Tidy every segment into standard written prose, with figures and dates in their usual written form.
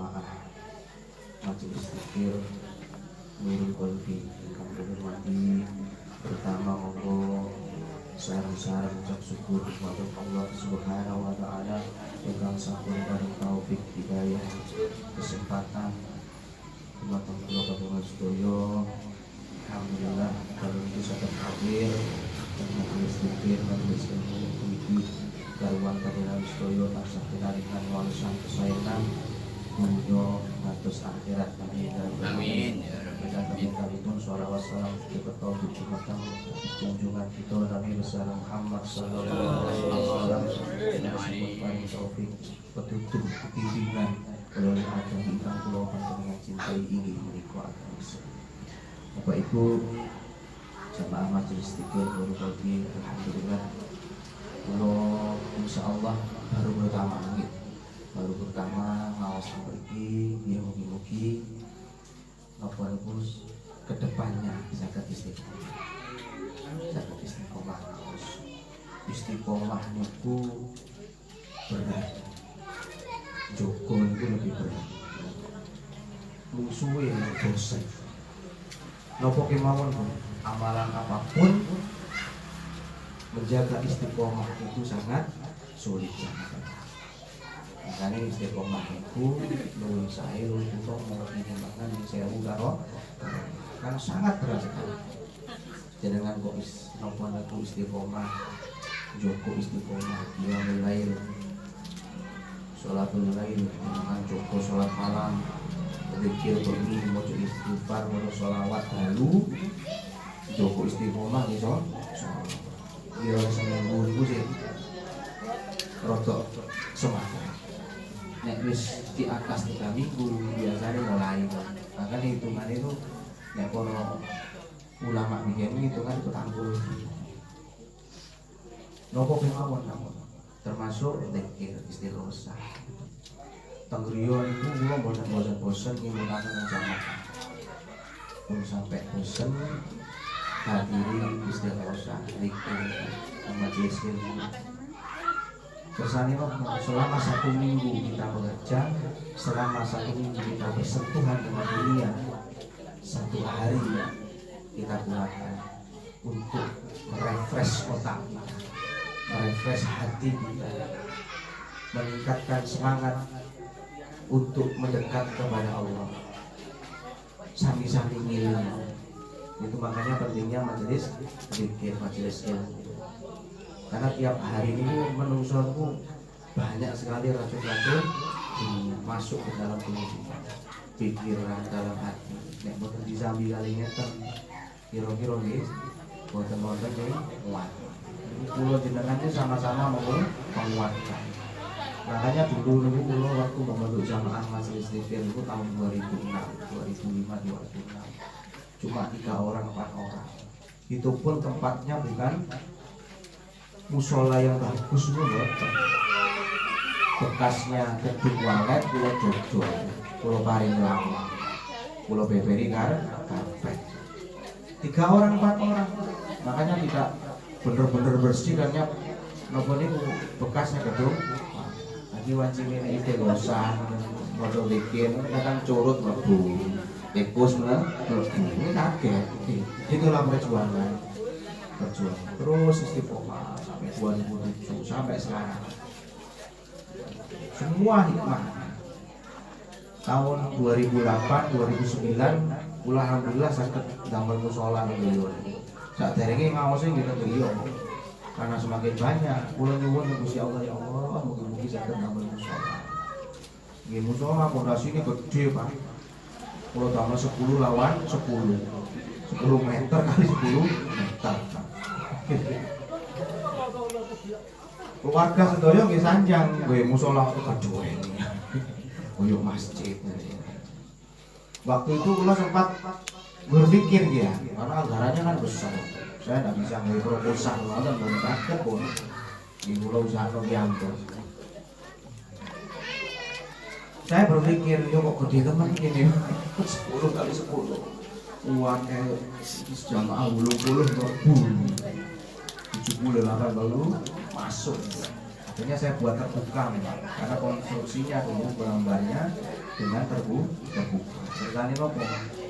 jamaah majelis zikir Nurul Qalbi ingkang dihormati, pertama monggo sareng-sareng ucap syukur kepada Allah Subhanahu wa taala ingkang sampun paring taufik hidayah kesempatan dumateng kula kagungan sedaya. Alhamdulillah kalau itu saged hadir dan majelis zikir majelis ilmu iki karuan panjenengan sedaya tansah pinaringan wangsan kesayangan menuju ngatus akhirat. Amin ya rabbal alamin. Kami sholawat salam kita tauhid dumateng junjungan kita Nabi besar Muhammad sallallahu alaihi wasallam yang paling taufik petunjuk bimbingan oleh agama ingkang kula panjenengan cintai inggih menika agama Islam. Bapak Ibu jamaah majelis zikir Nurul Qalbi, alhamdulillah kula insyaallah baru pertama ngawas pergi ya mugi-mugi napa niku kedepannya saged istiqomah terus. Istiqomah niku berat, jogo niku lebih berat, musuhe bosen. Napa kemawon amalan apapun menjaga istiqomah itu sangat sulit sangat. Makanya istiqomah itu luwih sae luwih untuk mengembangan di sewu karo kan sangat berat sekali. Jenengan kok napa niku istiqomah, joko istiqomah, qiyamul lail, sholatul lail, jenengan joko sholat malam, zikir bengi, maca istighfar, maca sholawat dalu, joko istiqomah iso. Ya seminggu niku sih rodok semangat. Nek wis di atas 3 minggu biasanya mulai. Maka hitungan itu nek para ulama biyen hitungan itu tanggul. Nopo kemawon termasuk zikir istighosa. Tenggriyo niku kula mboten bosen ngimunaken jamaah. Pun sampai bosen hadiri istighosa zikir majelis ilmu. Kersane selama 1 minggu kita bekerja, selama 1 minggu kita bersentuhan dengan dunia, 1 hari kita gunakan untuk merefresh otak kita, merefresh hati kita, meningkatkan semangat untuk mendekat kepada Allah. Sami-sami ngiling. Itu makanya pentingnya majelis zikir, majelis ilmu. Karena tiap hari ini menungsoku banyak sekali racun-racun masuk ke dalam tubuh kita, pikiran dalam hati. Nek boten disambi kali ngeten, kira-kira nggih boten wonten sing kuat. Kula jenengan iki sama-sama menguatkan. Makanya dulu kula waktu membentuk jamaah majelis zikir itu tahun 2006, 2005, 2006. Cuma 3 orang, 4 orang. Itu pun tempatnya bukan musola yang bagus itu bekasnya gedung walet, pulau dodol, pulau paring lama, pulau beberi karpet. 3 orang, 4 orang, makanya tidak bener-bener bersih dan nyap. Nopo ini bekasnya gedung. Lagi wajib ini istighosa, modal bikin, kadang curut lebu, tikus lebu, ini kaget. Itulah perjuangan terus istiqomah sampai 2007 sampai sekarang. Semua hikmah. Tahun 2008 2009 kula alhamdulillah saged damel mushola niku. Saderenge ngaosi ngeten beliau. Karena semakin banyak kula nyuwun Gusti Allah, ya Allah mugi-mugi saged damel mushola. Nggih mushola pondasine gede, Pak. Kula damel 10 lawan 10 meter kali 10 meter. Keluarga sedaya nggih sanjang nggih musala keduwen. Koyo masjid. Waktu itu kula sempat berpikir ya, karena anggarannya kan besar. Saya tidak bisa nggih proposal ngoten ben saged pun. Nggih kula usahane pianto. Saya berpikir yo kok gede teman ini 10 kali 10. Uangnya jamaah 80 ribu 78 baru masuk. Akhirnya saya buat terbuka memang, karena konstruksinya dulu gambarnya dengan terbuka. Ceritanya nopo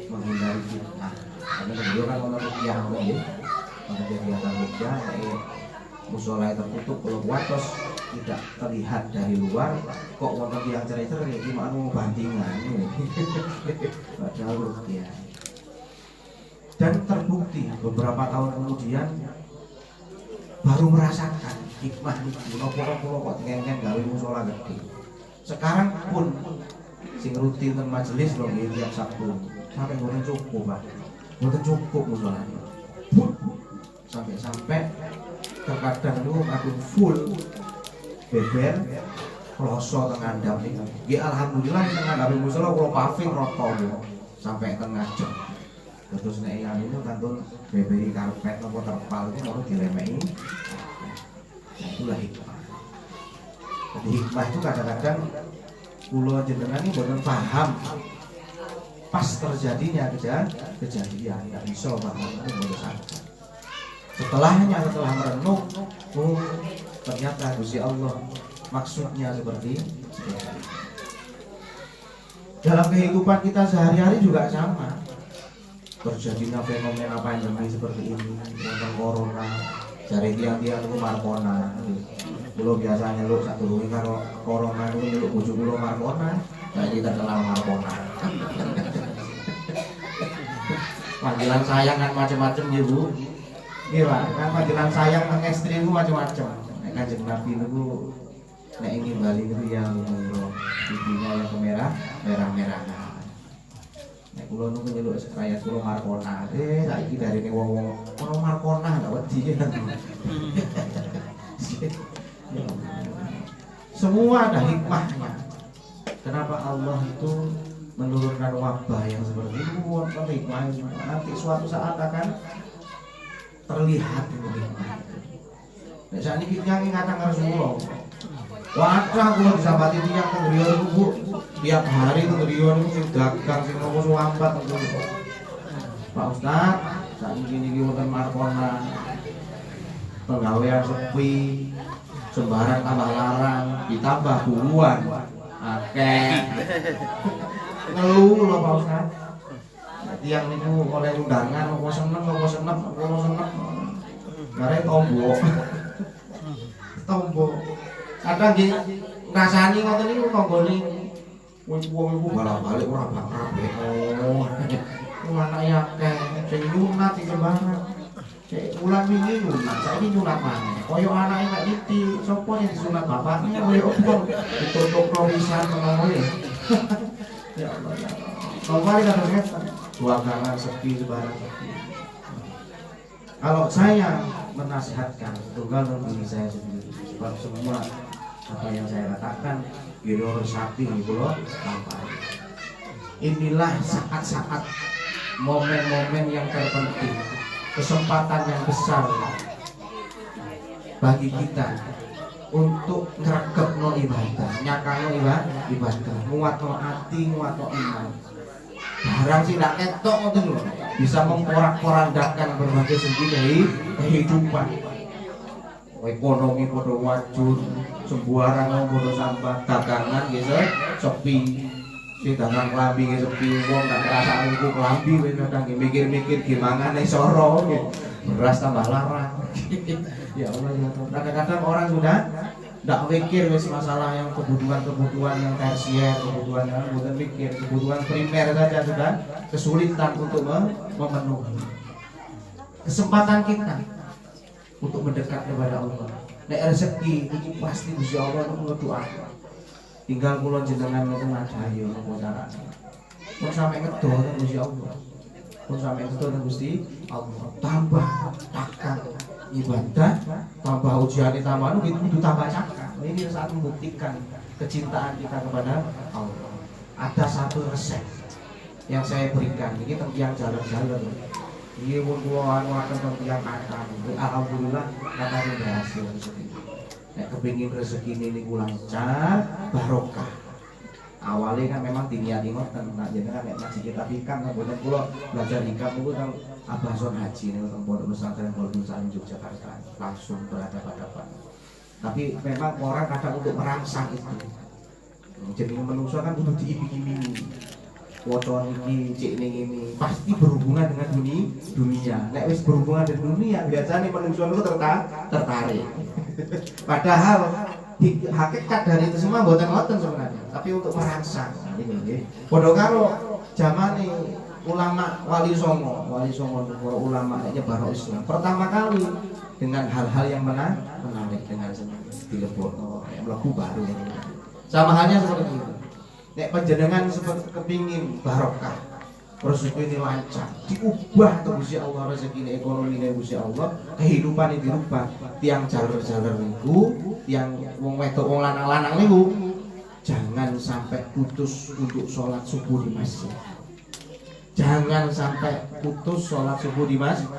menghindari fitnah. Karena beliau kan ono rupiah nggih. Ono kegiatan rupiah musola tertutup kalau watos tidak terlihat dari luar, kok wonten yang cerai-cerai gimana mau bandingan padahal rupiah. Dan terbukti beberapa tahun kemudian baru merasakan hikmah itu nopo-nopo kok ngen-ngen gawe musola gede. Sekarang pun sing rutin ten majelis lho nggih tiap Sabtu sampai mboten cukup Pak. Mboten cukup musolanya. Sampai terkadang lu aku full beber kloso tengah ndam niku. Nggih alhamdulillah tengah ndam musola kula paving rata sampai tengah jam. Terus nek yang itu kantun beberi karpet atau terpal itu mau dilemei. Itulah hikmah. Jadi hikmah itu kadang-kadang kula jenengan ini boten paham pas terjadinya kejadian, nggak bisa paham itu boten sadar. Setelah merenung, ternyata Gusti Allah maksudnya seperti itu. Dalam kehidupan kita sehari-hari juga sama. Terjadinya fenomena pandemi seperti ini, tentang corona, dari tiang-tiang itu markona. Kulo biasa nyeluk satu rungi karo corona itu nyeluk bojo kulo markona, saya terkenal markona. Panggilan sayang kan macam-macam ya Bu. Iya Pak, kan panggilan sayang nang ekstrim itu macam-macam. Nek Kanjeng Nabi niku nek ingin bali niku yang pipinya yang merah-merahan. Nek kula niku nyeluk rakyat kula markona. Saiki darene wong-wong ono markona gak wedi. Semua ada hikmahnya. Kenapa Allah itu menurunkan wabah yang seperti itu? Wonten hikmahnya. Nanti suatu saat akan terlihat itu hikmah. Nek sakniki tiyang ingkang Rasulullah. Wadah kula disambati tiyang teng griya niku Bu. Tiap hari teng griya niku sing dagang sing nopo suampat niku. Pak Ustaz, sakniki niki wonten markona. Penggawean sepi, sembarang tambah larang, ditambah buruan. Akeh. Ngeluh lho Pak Ustaz. Tiang niku oleh undangan apa seneng. Gare tombo. Kadang nggih ngrasani ngoten niku tanggane wong iku balik ora bakrabeh. Anak akeh sing nyunat iki sembarang. Ulang wingi nyunat, saiki nyunat maneh. Kaya anake Pak Titi, sapa sing disunat bapaknya kaya opo ditutuk provisan ngono ya. Ya Allah ya Allah. Kembali kadang-kadang suasana sepi sebarang sepi. Kalau saya menasihatkan tunggal diri saya sendiri, sebab semua apa yang saya katakan Giro Resapi gitu tanpa. Inilah saat-saat momen-momen yang terpenting, kesempatan yang besar bagi kita untuk ngregepno ibadah, nyakano ibadah, nguatno ati, nguatno iman. Barang sing ndak ketok ngoten lho, bisa memporak-porandakan berbagai segi kehidupan. Ekonomi padha wajur, sembarang padha sampah, dagangan nggih sepi. Sing dagang klambi nggih sepi, wong gak ngrasa niku klambi wis kadang mikir-mikir gimana nek soro nggih. Beras tambah larang. Ya Allah ya Allah. Kadang-kadang orang sudah ndak mikir wis masalah yang kebutuhan yang tersier, kebutuhan yang bukan mikir, kebutuhan primer saja sudah kesulitan untuk memenuhi. Kesempatan kita untuk mendekat kepada Allah. Nek rezeki iki pasti Gusti Allah nunggu doa. Tinggal kula jenengan ngoten ayo napa carane. Pun sampe ngedol Gusti Allah. Pun sampe ngedol Gusti Allah. Tambah takkan ibadah, tambah ujian tambah itu tambah cakap. Ini saat membuktikan kecintaan kita kepada Allah. Ada satu resep yang saya berikan. Ini tentang yang jalan-jalan. Ini wong-wong akan tentang akan. Alhamdulillah katanya berhasil. Nek kepingin rezeki ini lancar, barokah. Awalnya kan memang diniati ngoten, nah jenengan nek masih kita hikam mboten kula belajar hikam niku teng Abah Son Haji niku teng Pondok Pesantren Pondok Salim Yogyakarta, langsung berhadapan-hadapan. Tapi memang orang kadang untuk merangsang itu. Jadi manusia kan butuh diiming-imingi. Wocon iki cek ning ini pasti berhubungan dengan dunia. Nek wis berhubungan dengan dunia biasanya manusia itu tertarik. Padahal hakikat dari itu semua mboten ngoten sebenarnya, tapi untuk merangsang gitu nggih. Padha karo zamane ulama wali songo para ulama nyebar Islam. Pertama kali dengan hal-hal yang menarik dengan dilebokno mlebu baru. Sama halnya seperti itu. Nek panjenengan seperti kepingin barokah, rezeki ini lancar, diubah tuh Gusti Allah, rezeki ekonomi ini Gusti Allah, kehidupan ini dirubah. Tiang jaler-jaler niku, tiang wong wedok wong lanang-lanang niku, jangan sampai putus untuk sholat subuh di masjid. Jangan sampai putus sholat subuh di masjid.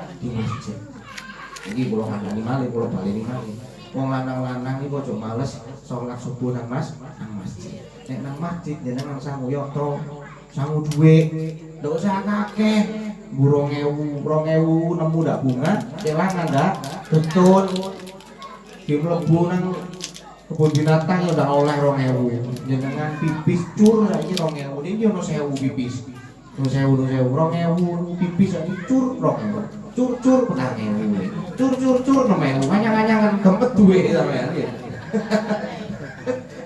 Ini kula kandhani malih, kula baleni malih. Wong lanang-lanang iki aja males sholat subuh nang masjid. Nek nang masjid jenengan sangu yoto, sangu dhuwit, ndak usah akeh. 2000 nemu ndak bunga, kelangan ndak betul. Ki mlebu nang kebun binatang ya ndak oleh 2000. Jenengan pipis cur saiki 2000. Iki ono 1000 pipis. 1000 2000 pipis saiki cur 2000. Cur petang ewu. Cur 6000. Anyang-anyangan gempet dhuwit sampean nggih.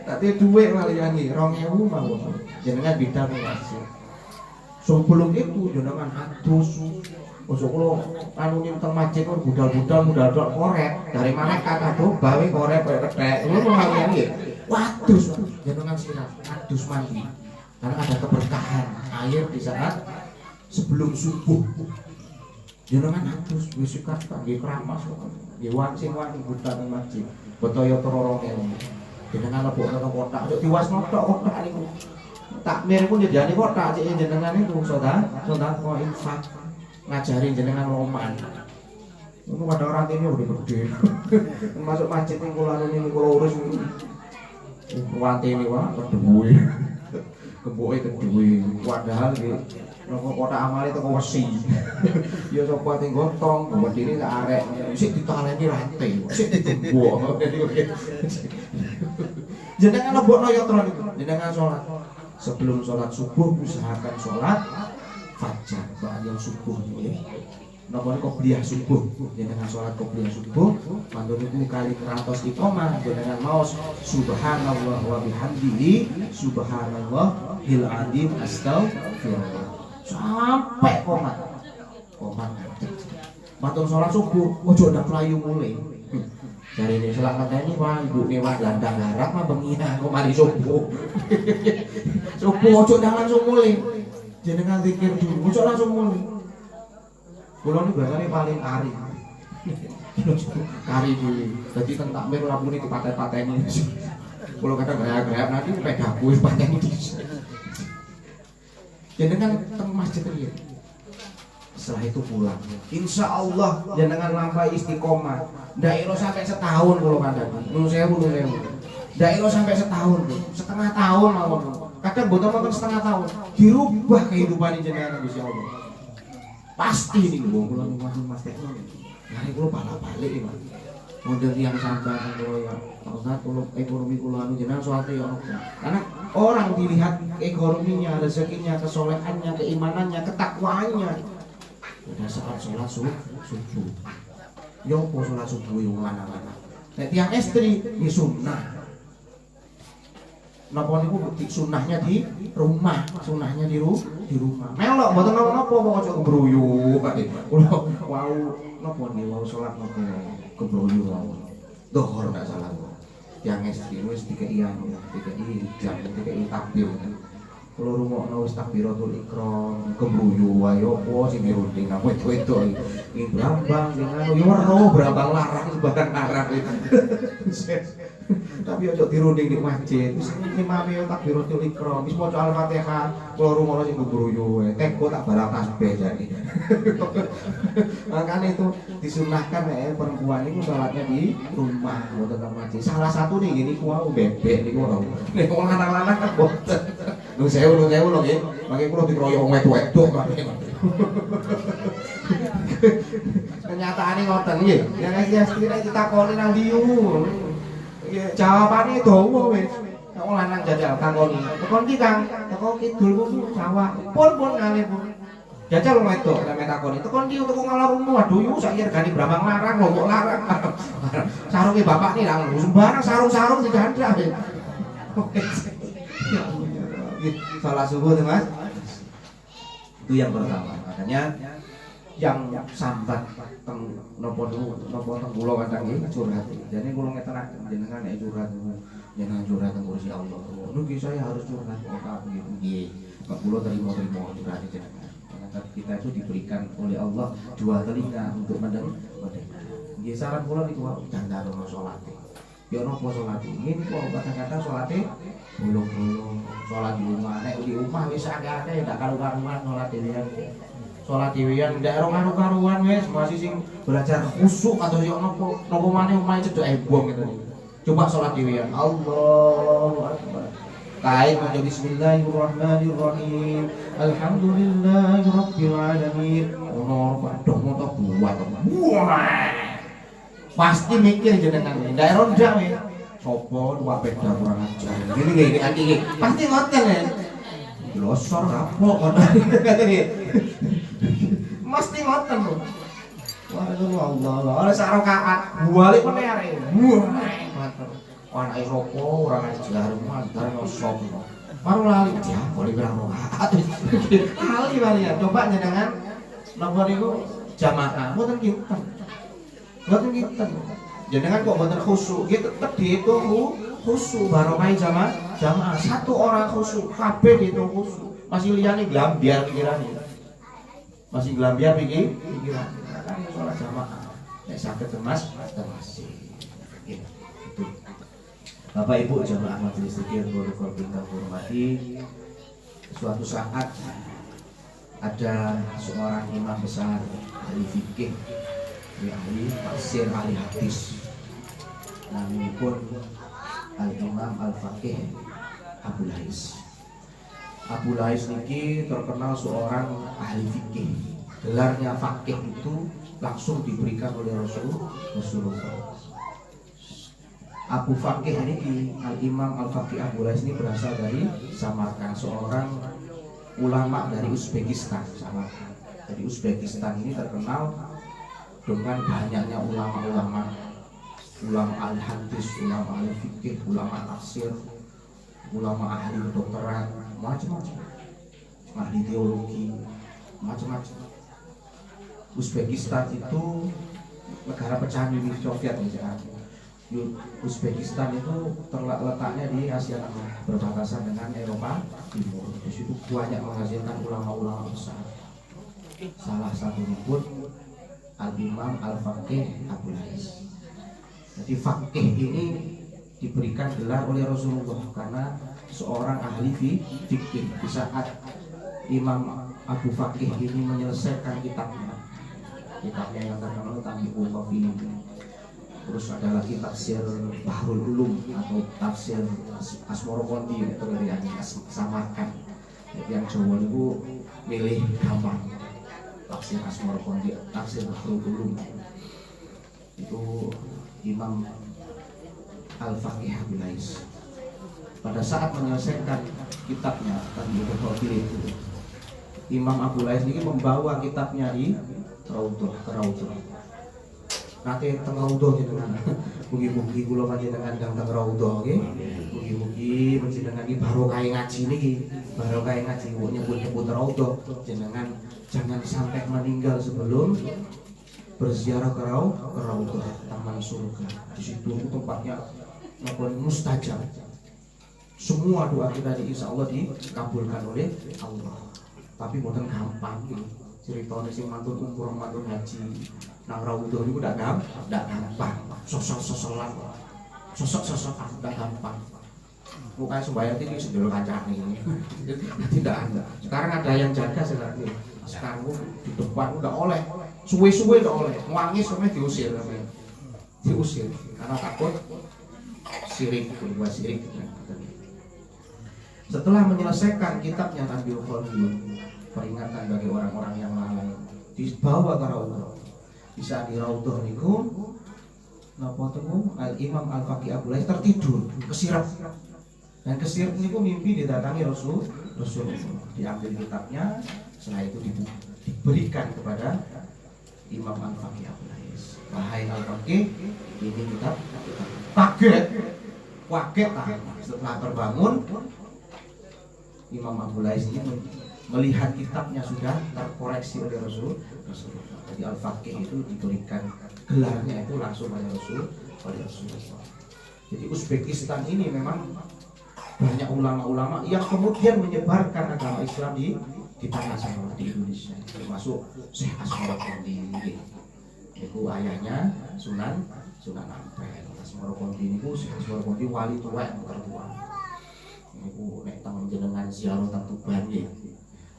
Tapi duit malah yangi 2000 mawon. Jenengan bidang masjid. Sebelum itu jenengan adus. Usuk kula anu teng masjid kok budal-budal korek. Dari malaikat aduh bawe korek koyo kethek. Ngono malah nggih. Wadus jenengan sirat adus mandi. Karena ada keberkahan air di saat sebelum subuh. Jenengan adus wis sikat nggih keramas kok. Nggih wancing budal teng masjid. Botoyo terorong jenengan lebokno nang kotak, aja diwasno tok kotak niku. Takmir pun jadiane kotak cek jenengan niku sedang kok infak ngajari jenengan loman. Ngono pada orang ini udah gede. Masuk masjid ning kula niku kula urus niku. Wantene wae keduwe. Keboke keduwe. Padahal nggih nang kotak amale teko wesi. Ya sapa sing gotong, wedine tak arek. Sik ditaleni rantai, sik digembok. Jenengan lebokno ya tron itu. Jenengan sholat. Sebelum sholat subuh usahakan sholat fajar ba'da subuh nggih. Napa niku qobliyah subuh. Jenengan sholat qobliyah subuh, mantun niku kali 100 iqamah jenengan maos subhanallah wa bihamdihi subhanallahil azim astaghfirullah. Sampai komat. Mantun sholat subuh ojo ndak mlayu mulai. Dari ini selak ini wah ibu nih wah landang harap mah benginan kok mari subuh. Subuh ojo dah langsung mulai. Jenengan zikir dulu, ojo langsung mulai. Kula niku biasane paling kari. Kari dulu. Dadi teng takmir lapune dipaten-pateni. Kula kadang gaya-gaya nanti pedaku wis pateni dhisik. Jenengan teng masjid riyen. Setelah itu pulang. Insya Allah jenengan lampai istiqomah. Dairo sampai setahun kalau kandhani. Nun sewu. Dairo sampai setahun, setengah tahun mawon. Kadang boten mawon setengah tahun. Dirubah kehidupan jenengan Gusti Allah. Pasti niku wong kula niku Mas Tekno. Lah kula balik-balik iki, Mas. Model yang sampean kula ya. Ustaz kula ekonomi kula anu jenengan soate ya ono. Karena orang dilihat ekonominya, rezekinya, kesolehannya, keimanannya, ketakwaannya. Udah saat sholat subuh. Yo po sholat subuh yung lanang-lanang. Nek tiang istri ya sunnah. Napa niku bukti sunnahnya di rumah, sunnahnya di rumah. Melok mboten napa kok aja kebroyo kate. Kula wau napa niku wau sholat napa kebroyo wau. Dohor enggak salah. Tiang istri wis dikei anu, dikei jam, dikei takbir. Kalau rungokno wis takbiratul ihram kembruyu wae opo sing dirunding nang wedok-wedok iki brambang sing anu yo weruh brambang larang sebagian Arab itu. Tapi ojo dirunding di masjid wis imame yo takbiratul ihram wis maca Al-Fatihah kalau rungokno sing kembruyu wae teko tak barang tasbih jane. Makanya itu disunahkan perempuan itu sholatnya di rumah mboten nang masjid. Salah satu nih gini kuwi bebek niku ora. Nek wong lanang-lanang kan boten. Lu sewu lho nggih. Mangke kula dikeroyok wong wedok kok. Kenyataane ngoten nggih. Yang iki astri ditakoni nang diu. jawabane dawa wis. Wong lanang jajal kangkoni. Tekon ki Kang, teko kidul ku sawah. Pun ngalih pun. Jajal wong wedok nek takoni. Tekon ki untuk ngalor rumah. Waduh yu sak regane brambang larang lho kok larang. Sarunge bapak ni ra sembarang sarung-sarung digandrak. Salah subuh tuh Mas. Itu yang pertama. Makanya yang sambat teng nopo teng kula kadang nggih curhat. Jadi kula ngetenaken jenengan nek curhat jangan curhat teng kursi Allah. Nggih saya harus curhat kok begitu nggih. Kok kula terima curhat jenengan. Karena kita itu diberikan oleh Allah dua telinga untuk mendengar. Nggih saran kula niku dandang salat. Ya napa salat iki niku kadang-kadang salate bolong-bolong. Salat di rumah nek di rumah wis akeh ndak karu-karuan salat dhewean. Salat dhewean ndak karu-karuan wis masih sing belajar khusyuk atau yo napa maneh omahe cedhek ebong gitu. Coba salat dhewean. Allahu akbar. Kain maca bismillahirrahmanirrahim. Alhamdulillahirabbil alamin. Ono padha moto buat. Pasti mikir jenengan ndak ronda we. Sopo dua beda kurang ajar. Gini iki. Pasti ngoten ya. Losor rapok ngoten. Mesti ngoten lho. Wallahu ora sak rakaat. Balik meneh arek. Matur. Anake sopo ora ngajar mantar sop. Baru lali dia boleh berang rakaat. Kali ya. Coba jenengan napa niku jamaah. Mboten kinten. Mboten kinten. Jenengan kok mboten khusyuk, gitu tetep dihitung khusyuk barokah jamaah. Satu orang khusyuk, kabeh dihitung khusyuk. Masih liyane glambiar pikirane. Masih glambiar pikiran. Kan salat jamaah. Nek saged termasih. Gitu. Bapak Ibu jamaah majelis zikir protokol kita hormati. Suatu saat ada seorang imam besar ahli fikih, ahli tafsir, ahli hadis. Namanya pun Al-Imam Al-Faqih Abu Lais. Abu Lais ini terkenal seorang ahli fikih. Gelarnya faqih itu langsung diberikan oleh Rasulullah. Abu Faqih ini Al-Imam Al-Faqih Abu Lais ini berasal dari Samarkand, seorang ulama dari Uzbekistan. Samarkand. Jadi Uzbekistan ini terkenal dengan banyaknya ulama ahli hadis, ulama ahli fikih, ulama tafsir, ulama ahli kedokteran, macam-macam, ahli teologi, macam-macam. Uzbekistan itu negara pecahan Uni Soviet misalnya. Uzbekistan itu letaknya di Asia Tengah, berbatasan dengan Eropa Timur. Di situ banyak menghasilkan ulama-ulama besar. Salah satunya pun Al-Imam Al-Faqih Abu Lais. Jadi faqih ini diberikan gelar oleh Rasulullah karena seorang ahli fikih. Di saat Imam Abu Faqih ini menyelesaikan kitabnya yang terkenal Tabi'ul Qafi. Terus ada lagi tafsir Bahrul Ulum atau tafsir Asmorokondi itu dari Samarkand. Yang Jawa itu milih gampang. Tafsir Asmorokondi, tafsir Bahrul Ulum itu Imam Al-Faqih Abu Lais. Pada saat menyelesaikan kitabnya Tabi'ul Qafi itu, Imam Abu Lais ini membawa kitabnya di Raudhah. Nanti tengah Raudhah jenengan. Mugi-mugi kula panjenengan kang teng Raudhah nggih. Mugi-mugi panjenengan iki barokah ngaji niki. Barokah ngaji kok nyebut-nyebut Raudhah. Jenengan jangan sampai meninggal sebelum berziarah ke Raudhah, taman surga. Di situ tempatnya mustajab. Semua doa kita insya Allah dikabulkan oleh Allah. Tapi bukan gampang gitu. Ceritanya sing mantun umroh, mantun haji nang Raudhah itu udah gampang. Sosok-sosokan udah gampang. Bukan sembahyang tinggi sedulur kancane ini. Tidak ada. Sekarang ada yang jaga sekarang. Sekarang di depan udah oleh. Suwe-suwe udah oleh. Wangis sampai diusir namanya. Diusir karena takut sirik, berbuat sirik. Setelah menyelesaikan kitabnya Tabi'ul Qafi, peringatan bagi orang-orang yang lain, dibawa ke Raudhah. Bisa di Raudhah niku napa tuh Imam Al-Faqih Abu Lais tertidur, kesirap. Dan kesirap niku mimpi didatangi Rasulullah. Diambil kitabnya, setelah itu diberikan kepada Imam Al-Faqih Abu Lais. Wahai Al-Faqih, ini kitab. Kaget setelah terbangun. Imam Abu Lais ini melihat kitabnya sudah terkoreksi oleh Rasulullah. Jadi Al-Faqih itu diberikan gelarnya itu langsung oleh Rasulullah. Jadi Uzbekistan ini memang banyak ulama-ulama yang kemudian menyebarkan agama Islam di tanah Jawa, di Indonesia, termasuk Syekh Asmarokondi. Itu ayahnya Sunan Ampel. Asmarokondi itu Syekh Asmarokondi wali tua yang tertua. Itu nek teng jenengan ziarah teng Tuban nggih.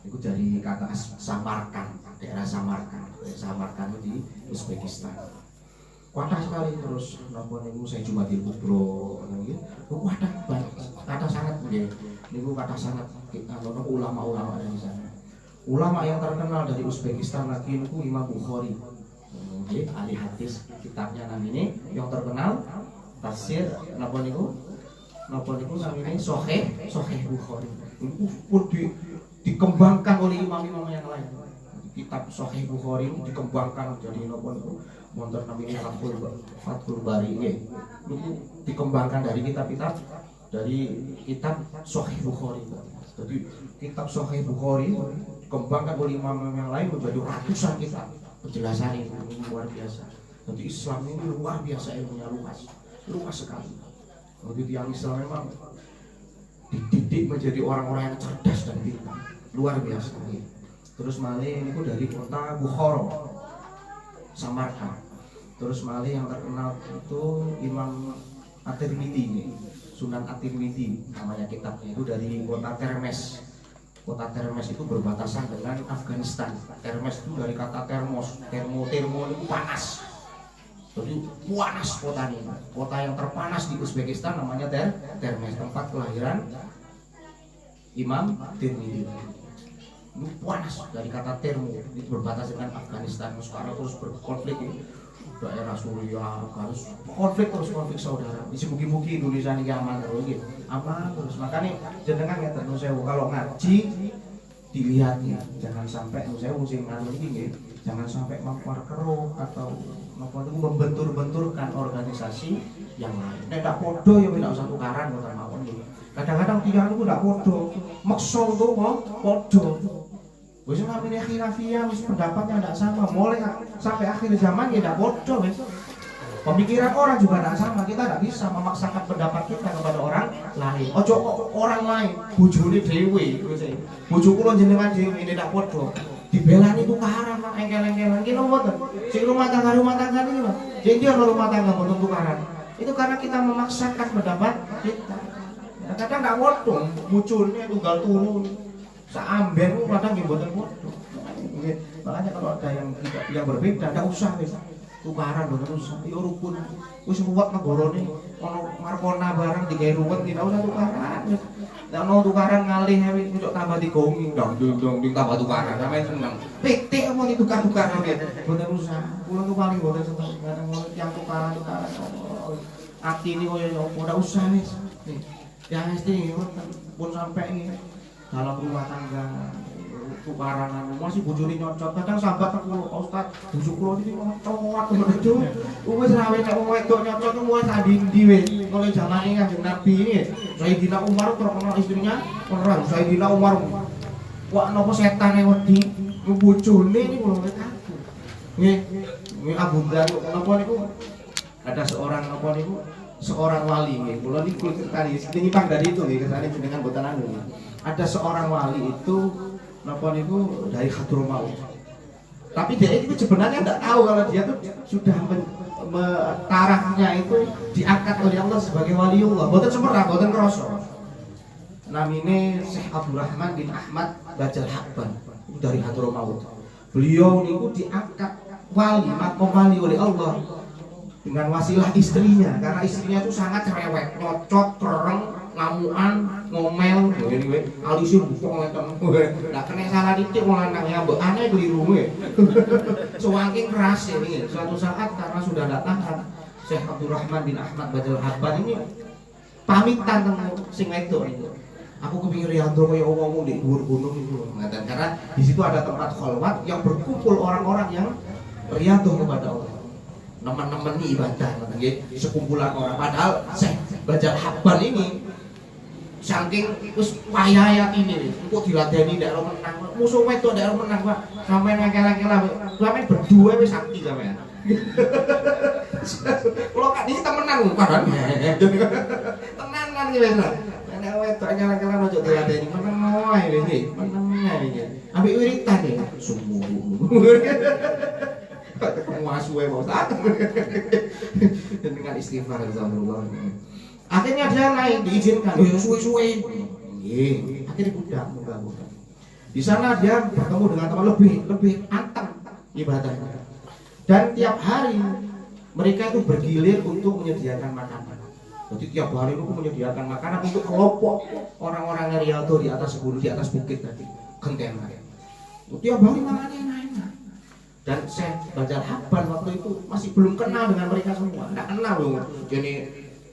Itu dari kata Samarkand, daerah Samarkand. Samarkand di Uzbekistan. Kuatah sekali terus napa niku saya Jumatil Kubro nggih. Kuatah banget, kata sangat nggih. Niku kata sangat ulama-ulama dari sana. Ulama yang terkenal dari Uzbekistan lagi niku Imam Bukhari. Nggih, ahli hadis, kitabnya namanya yang terkenal tafsir napa niku? Napa niku namanya Sahih Bukhari. Niku pun dikembangkan oleh imam-imam yang lain. Kitab Sahih Bukhari itu dikembangkan menjadi napa niku? Wonten namanya Fathul Bari nggih. Niku dikembangkan dari kitab-kitab Sahih Bukhari. Jadi kitab Sahih Bukhari dikembangkan oleh imam yang lain menjadi ratusan kitab. Penjelasan ini luar biasa. Jadi Islam ini luar biasa, ilmunya luas sekali. Jadi yang Islam memang dididik menjadi orang-orang yang cerdas dan pintar, luar biasa. Terus malih ini dari kota Bukhara, Samarkand. Terus malih yang terkenal itu Imam At-Tirmidzi, Sunan At-Tirmidzi namanya kitabnya, itu dari kota Termes. Kota Termes itu berbatasan dengan Afghanistan. Termes itu dari kata termos, termo itu panas. Jadi panas kota ini. Kota yang terpanas di Uzbekistan namanya Termes, tempat kelahiran Imam Tirmidzi. Ini panas dari kata termo, itu berbatasan dengan Afghanistan. Sekarang terus berkonflik ini. Daerah Suriah harus konflik saudara. Isi mugi-mugi Indonesia ini aman terus gitu. Aman terus. Makanya jenengan ya terus saya kalau ngaji dilihatnya, jangan sampai saya sing nganu iki jangan sampai mempar keruh atau napa itu membentur-benturkan organisasi yang lain. Nek ndak podo ya ndak usah tukaran ngoten mawon nggih. Kadang-kadang tiyang niku ndak podo, meksa untuk podo. Wis namine khilafiyah wis pendapatnya tidak sama, mulai sampai akhir zaman ya tidak bodoh wis. Pemikiran orang juga tidak sama, kita tidak bisa memaksakan pendapat kita kepada orang lain. Ojo orang lain, bojone dhewe, bojo kula jenengan dhewe ini tidak bodoh. Dibelani tukaran nang engkel-engkelan ki mboten. Sing rumah tangga iki lho. Jadi rumah tangga mboten tukaran. Itu karena kita memaksakan pendapat kita. Kadang nggak bodoh, munculnya tunggal turu. Seamben itu kadang mboten bodoh. Makanya kalau ada yang berbeda enggak usah wis tukaran mboten usah. Yo rukun. Wis ruwet negarane ono markona barang digawe ruwet tidak usah tukaran. Nek ono tukaran ngalih wis njok tambah digonging dong tambah tukaran sampe seneng. Pitik apa iki tukar-tukaran mboten usah. Kula tuh paling mboten seneng kadang yang tukaran. Ati ini koyo apa ndak usah wis. Ya mesti pun sampai ini dalam rumah tangga tukaran masih bojone nyocot kadang sahabat aku Ustaz bojo kula iki nyocot itu wis ra wis nek wong wedok nyocot ku mulai sandindi wis mulai zamane Kanjeng Nabi ini Sayyidina Umar terkenal istrinya perang Sayyidina Umar wak napa setane wedi bojone niku lho aku nggih Abu Dhar napa niku ada seorang wali nggih kula niku ceritani nyimpang dari itu nggih kesane jenengan boten anu. Ada seorang wali itu napa niku dari Hadramaut. Tapi dia itu sebenarnya tidak tahu kalau dia tuh sudah tarafnya itu diangkat oleh Allah sebagai waliullah. Boten semerah, boten krasa. Namine Syekh Abdurrahman bin Ahmad Bajal Hakban itu dari Hadramaut. Beliau niku diangkat wali, makom wali oleh Allah dengan wasilah istrinya karena istrinya itu sangat cerewet, nyocot, kereng, ngamuan, ngomel, alisnya bukong nggak kena salah titik lanangnya mbak keliru saking keras ini suatu saat karena sudah tidak tahan Syekh Abdurrahman bin Ahmad Bajal Habban ini pamitan tentang sing wedok itu. Aku kepingin Riyadho kaya wong-wong di dhuwur gunung itu. Ngaten karena di situ ada tempat khalwat yang berkumpul orang-orang yang riyadho kepada Allah. Nemen-nemen ibadah nggih, sekumpulan orang. Padahal Syekh Bajal Habban ini saking wis payah ini engko diladeni ndak ora menang. Musuh wedok ndak ora menang, Pak. Sampeyan ngekel-ngekel, sampeyan berdua wis sakti sampeyan. Kalau kak ini temenan padahal tenanan iki wis. Nek wedok nyala-nyala ojo diladeni meneng wae iki. Meneng wae iki. Ambek wiritan ya sumuh. Ketemu asuwe mau saat dengan istighfar Allah. Akhirnya dia naik diizinkan. Ya suwe-suwe. Nggih, akhirnya budak mudah-mudah. Di sana dia bertemu dengan teman lebih anteng ibadahnya. Dan tiap hari mereka itu bergilir untuk menyediakan makanan. Jadi tiap hari itu menyediakan makanan untuk kelompok orang-orang Riyadho di atas gunung, di atas bukit tadi, gentena. Tiap hari makannya enak-enak. Dan Syekh Bajal Habban waktu itu masih belum kenal dengan mereka semua, nggak kenal loh. Jadi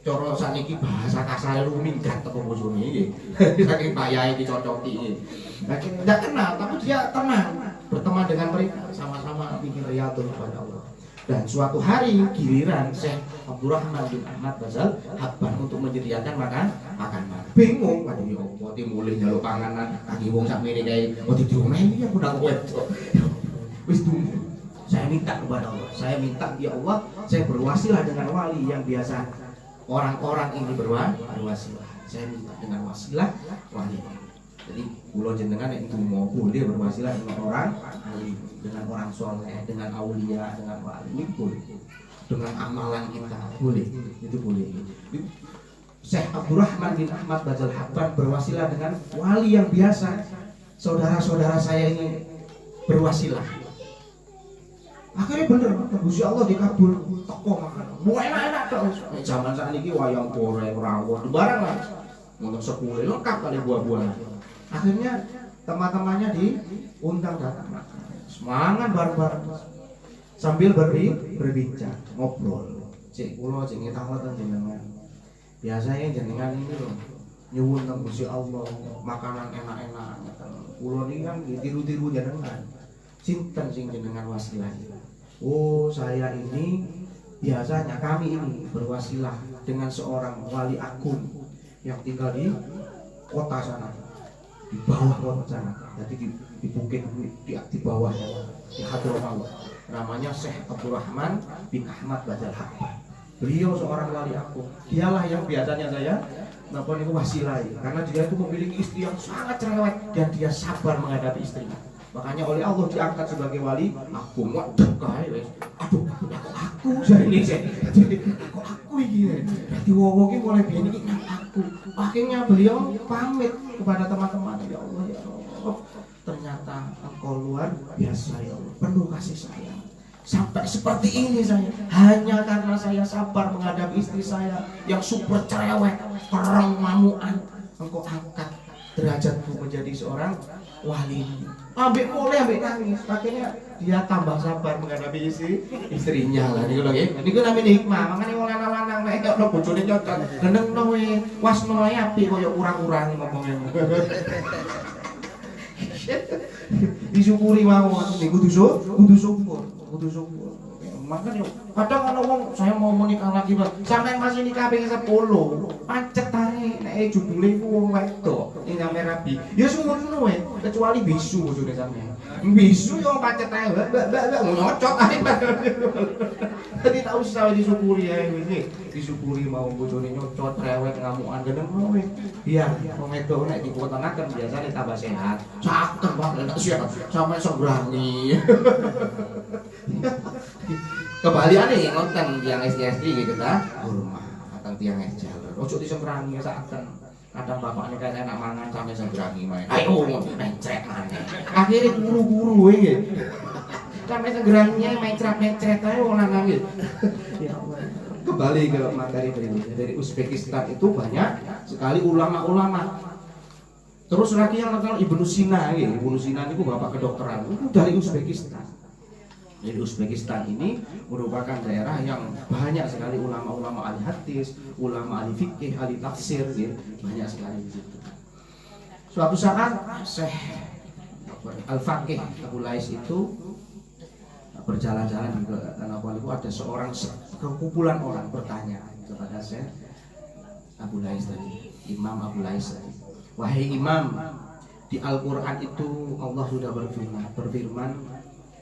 coro saniki bahasa kasar lu minggat teko bojone iki. Saking payahe dicocoki iki. Nggak kenal, tapi dia tenang berteman dengan mereka, sama-sama bikin Riyadho kepada Allah. Dan suatu hari giliran Syekh Abdurrahman bin Ahmad Bajal Habban untuk menyediakan makanan. Bingung, aduh ya apa mulih nyaluk panganan, kaki wong sakmene kae mau didiomehi aku ndak wedok. Wis tunggu. Saya minta kepada Allah. Saya minta ya Allah, saya berwasilah dengan wali yang biasa orang-orang ini berwasilah. Saya minta dengan wasilah wali. Jadi kula jenengan nek ndonga boleh berwasilah dengan orang wali, dengan orang soleh, dengan aulia, dengan wali ini boleh. Dengan amalan kita boleh. Itu boleh. Syekh Abdurrahman bin Ahmad Bajal Habban berwasilah dengan wali yang biasa. Saudara-saudara saya ini berwasilah. Akhirnya bener, Gusti Allah dikabul teko makan. Mau enak-enak tok. Zaman sakniki wayang goreng, rawon, barang lah. Untuk sepuluh lengkap kali buah-buahan. Akhirnya teman-temannya diundang datang makan. Semangat bareng-bareng. Sambil berbincang, ngobrol. Cik kula cik ngetawaken jenengan. Biasanya jenengan ini loh nyuwun nang Gusti Allah makanan enak-enak. Kula niki kan tiru-tiru jenengan. Sinten sing jenengan wasilah? Oh, saya ini biasanya kami ini berwasilah dengan seorang wali agung yang tinggal di kota sana, di bawah kota sana. Jadi di bukit di bawahnya, di Hadramaut. Namanya Syekh Abdurrahman bin Ahmad Bajal Habban. Beliau seorang wali agung. Dialah yang biasanya saya napa niku wasilahi karena dia itu memiliki istri yang sangat cerewet dan dia sabar menghadapi istrinya. Makanya oleh Allah diangkat sebagai wali agung. Waduh kae wis. Aduh, kok aku jane kok aku iki. Dadi wong iki mulai biyen iki aku. Akhirnya beliau pamit kepada teman-teman, ya Allah ya Allah. Ternyata engkau luar biasa ya Allah. Penuh kasih sayang. Sampai seperti ini saya hanya karena saya sabar menghadapi istri saya yang super cerewet, kereng mamuan. Engkau angkat derajatku menjadi seorang wali. Ambek mulai ambek nangis. Akhirnya dia tambah sabar menghadapi istrinya lah niku lho nggih. Niku namine hikmah. Makane wong lanang-lanang nek kok bojone cocok, genengno wae, wasno wae apik koyo kurang-kurang ngomongnya. Disyukuri mawon niku kudu syukur. Makanya kadang ana wong saya mau menikah lagi, Pak. Sampeyan masih nikah ping 10. Pancet ae nek judule iku wong wedok ning nyame rabi. Ya sumono wae, kecuali bisu bojone sampeyan. Bisu yo pancet ae, mbak ngocot ae. Dadi tak usah disyukuri ae iki. Disyukuri mau bojone nyocot, rewet, ngamukan geneng wae. Iya, wong wedok nek dikuwataken biasane tambah sehat. Cakep banget nek siap sampe sembrani. Kebaliane yang nonton tiang SD gitu ta hormat atau tiang jalur ojo disembrangi saken kadang bapaknya kayak enak mangan sampe sembrangi main ayo mencret maneh akhirnya guru-guru iki sampe sembranginya mencret-mencret ae wong lanang gitu. Ya Allah. Kembali ke materi berikutnya. Dari Uzbekistan itu banyak sekali ulama-ulama. Terus lagi yang terkenal Ibnu Sina, Ibnu Sina itu bapak kedokteran itu dari Uzbekistan. Jadi Uzbekistan ini merupakan daerah yang banyak sekali ulama-ulama ahli hadis, ulama ahli fikih, ahli tafsir, gitu. Banyak sekali di situ. Suatu saat Syekh Al-Faqih Abu Lais itu berjalan-jalan di Tanah itu, ada seorang kumpulan orang bertanya kepada Syekh Abu Lais tadi, Imam Abu Lais tadi, wahai Imam, di Al-Quran itu Allah sudah berfirman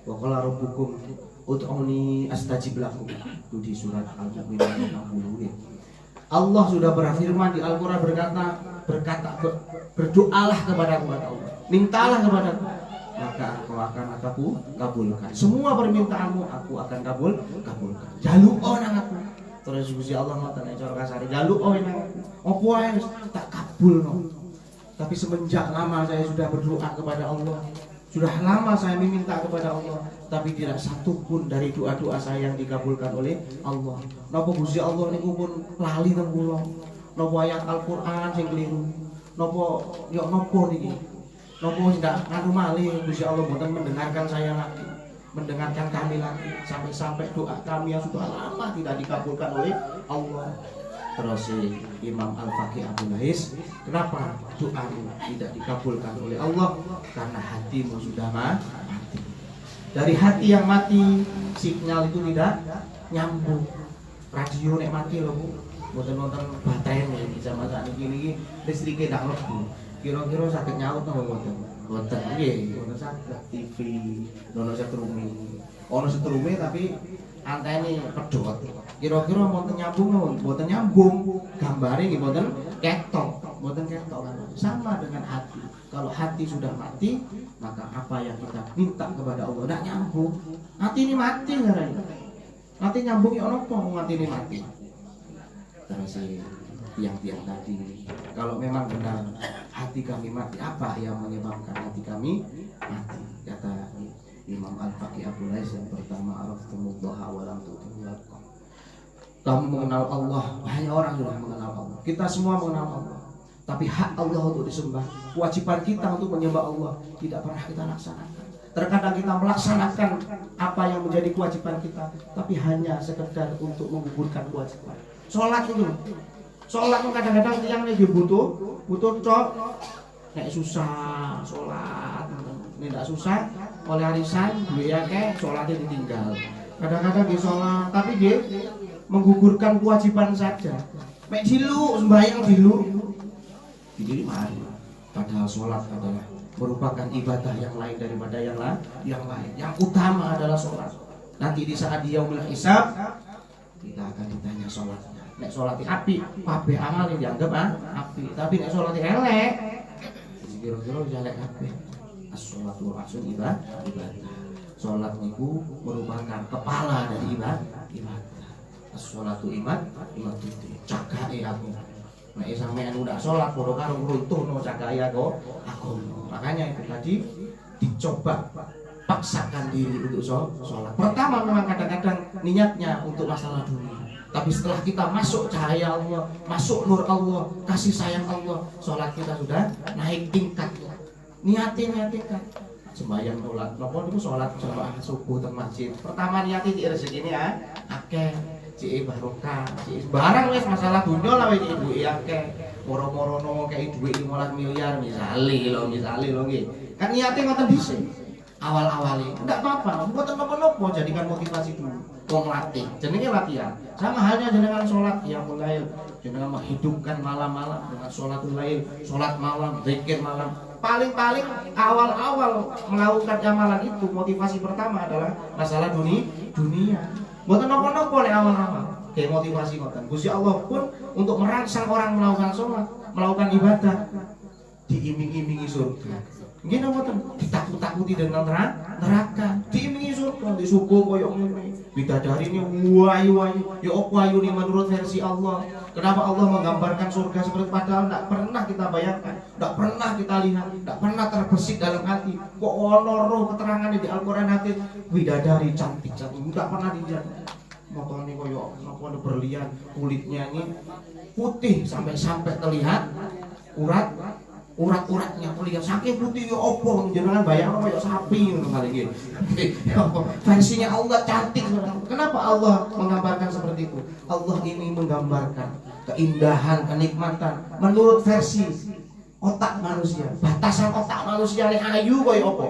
wa qala rabbukum ud'uni astajib lakum, itu di surat Al-Mu'minun 60. Allah sudah berfirman di Al-Quran berdoalah kepada Allah, mintalah kepada aku, maka aku akan kabulkan semua permintaanmu, aku akan kabulkan. Jaluk nang aku. Terus Gusti Allah ngoten cara kasare, jaluk nang aku. Apa ae tak kabulno. Tapi semenjak lama saya sudah berdoa kepada Allah, sudah lama saya meminta kepada Allah, tapi tidak satu pun dari doa-doa saya yang dikabulkan oleh Allah. Napa Gusti Allah niku pun lali nang kula? Napa ayat Al-Qur'an sing keliru? Napa yo napa niki? Napa ndak anu malih Gusti Allah mboten mendengarkan saya lagi, mendengarkan kami lagi, sampai doa kami yang sudah lama tidak dikabulkan oleh Allah. Terus Imam Al-Faqih Abu Lais, kenapa doamu tidak dikabulkan oleh Allah? Karena hatimu sudah mati. Dari hati yang mati, sinyal itu tidak nyambung. Radio nek mati loh Bu, boten-boten baterai ini sama saat ini listriknya tidak lebu. Kira-kira sakit nyaut napa boten? Boten nggih, boten saged. TV, ono setrume tapi antene pedhot. Kira-kira mboten nyambung, mboten nyambung. Gambare nggih mboten ketok kan. Sama dengan hati. Kalau hati sudah mati, maka apa yang kita minta kepada Allah tidak nyambung. Hati ini mati ngarane. Hati nyambung ya apa hati ini mati. Terus tiang-tiang tadi, kalau memang benar hati kami mati, apa yang menyebabkan hati kami mati? Kata Imam Al-Faqih Abu Lais yang pertama, araftumullah wa lam tu'lakum. Kamu mengenal Allah, banyak orang sudah mengenal Allah. Kita semua mengenal Allah, tapi hak Allah untuk disembah, kewajiban kita untuk menyembah Allah tidak pernah kita laksanakan. Terkadang kita melaksanakan apa yang menjadi kewajiban kita, tapi hanya sekedar untuk menggugurkan kewajiban. Sholat itu kadang-kadang tiang lagi butuh cok, nek susah sholat, nek tidak susah oleh arisan, duit ke sholatnya ditinggal. Kadang-kadang dia sholat, tapi dia menggugurkan kewajiban saja. Mek dilu, sembahyang dilu. Jadi mari. Padahal sholat adalah merupakan ibadah yang lain daripada yang lain. Yang utama adalah sholat. Nanti di saat dia yaumul hisab, kita akan ditanya sholatnya. Nek sholat api, kabeh amal dianggap api. Tapi nek sholat elek, kira-kira jelek kabeh. As-sholatu rasul ibadah. Sholat niku merupakan kepala dari ibadah. As-sholatu imatuddin. Cagake aku. Nek sampean udah sholat baru karo runtuhno cagake aku. Makanya itu tadi dicoba paksakan diri untuk sholat. Pertama memang kadang-kadang niatnya untuk masalah dunia. Tapi setelah kita masuk cahaya Allah, masuk nur Allah, kasih sayang Allah, sholat kita sudah naik tingkat. Niatin kan. Sembahyang sholat, nopo itu sholat jamaah subuh teng masjid. Pertama niatin di rezeki ini akeh, cik barokah, cik barang wes masalah dunia lah wes ibu akeh. Moro-moro no kayak duit 15 miliar misale lo nggih. Kan niatin ngoten dhisik. Awal-awalnya enggak apa-apa, mboten napa-napa, jadikan motivasi dulu. Wong latih, jenenge latihan. Sama halnya dengan sholat yang mulai dengan menghidupkan malam-malam dengan sholatul lail, sholat malam, zikir malam. Paling-paling awal-awal melakukan amalan itu motivasi pertama adalah masalah dunia. Mboten napa-napa lek awal-awal. Kayak motivasi ngoten. Gusti Allah pun untuk merangsang orang melakukan sholat, melakukan ibadah, diiming-imingi surga. Nggih napa ditakut-takuti dengan neraka, diimingi surga, disuguh koyo ngene. Bidadari ini wayu-wayu, ya opo ayune menurut versi Allah. Kenapa Allah menggambarkan surga seperti padahal tidak pernah kita bayangkan, tidak pernah kita lihat, tidak pernah terbesit dalam hati. Kok ono roh keterangannya di Al-Qur'an hati bidadari cantik-cantik, tidak pernah dilihat. Motone koyo napa berlian, kulitnya ini putih sampai terlihat urat urat-uratnya terlihat saking putih ya opo jenengan bayang kayak sapi ngono kali iki. Versinya Allah cantik. Kenapa Allah menggambarkan seperti itu? Allah ini menggambarkan keindahan, kenikmatan menurut versi otak manusia. Batasan otak manusia ini ayu kaya apa?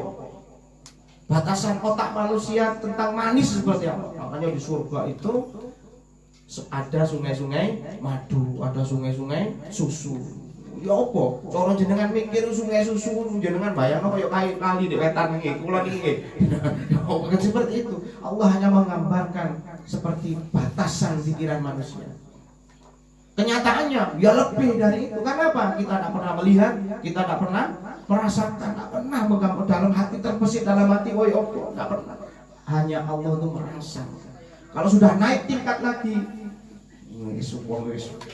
Batasan otak manusia tentang manis seperti apa? Makanya di surga itu ada sungai-sungai madu, ada sungai-sungai susu. Ya apa? Cara jenengan mikir sungai susu jenengan bayangno kaya kali di wetan iki, kula niki. Bukan seperti itu. Allah hanya menggambarkan seperti batasan pikiran manusia. Kenyataannya ya lebih dari itu. Karena apa? Kita tidak pernah melihat, kita tidak pernah merasakan, tidak pernah menggambar dalam hati terbesit dalam hati. Oh ya Allah, tidak pernah. Hanya Allah itu merasakan. Kalau sudah naik tingkat lagi,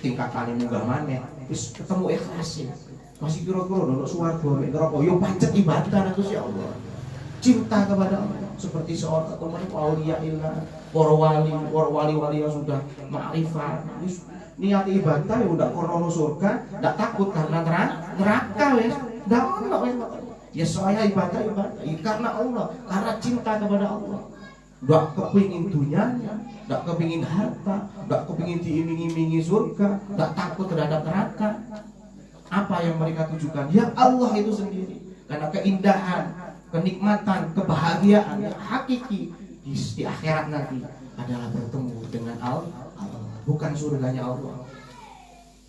tingkatan ini munggah maneh, wis ketemu ikhlas. Masih kira-kira ndelok swarga mek neraka, yo pancet ibadah itu ya Allah. Cinta kepada Allah seperti seorang teman aulia illah, para wali yang sudah ma'rifat. Niat ibadah ya udah krono surga, ndak takut karena neraka wis. Ndak ono wis. Ya saya ibadah ya karena Allah, karena cinta kepada Allah. Nggak kepingin dunianya, nggak kepingin harta, nggak kepingin diiming-imingi surga, nggak takut terhadap neraka. Apa yang mereka tujukan? Ya Allah itu sendiri. Karena keindahan, kenikmatan, kebahagiaan yang hakiki di akhirat nanti adalah bertemu dengan Allah, bukan surganya Allah.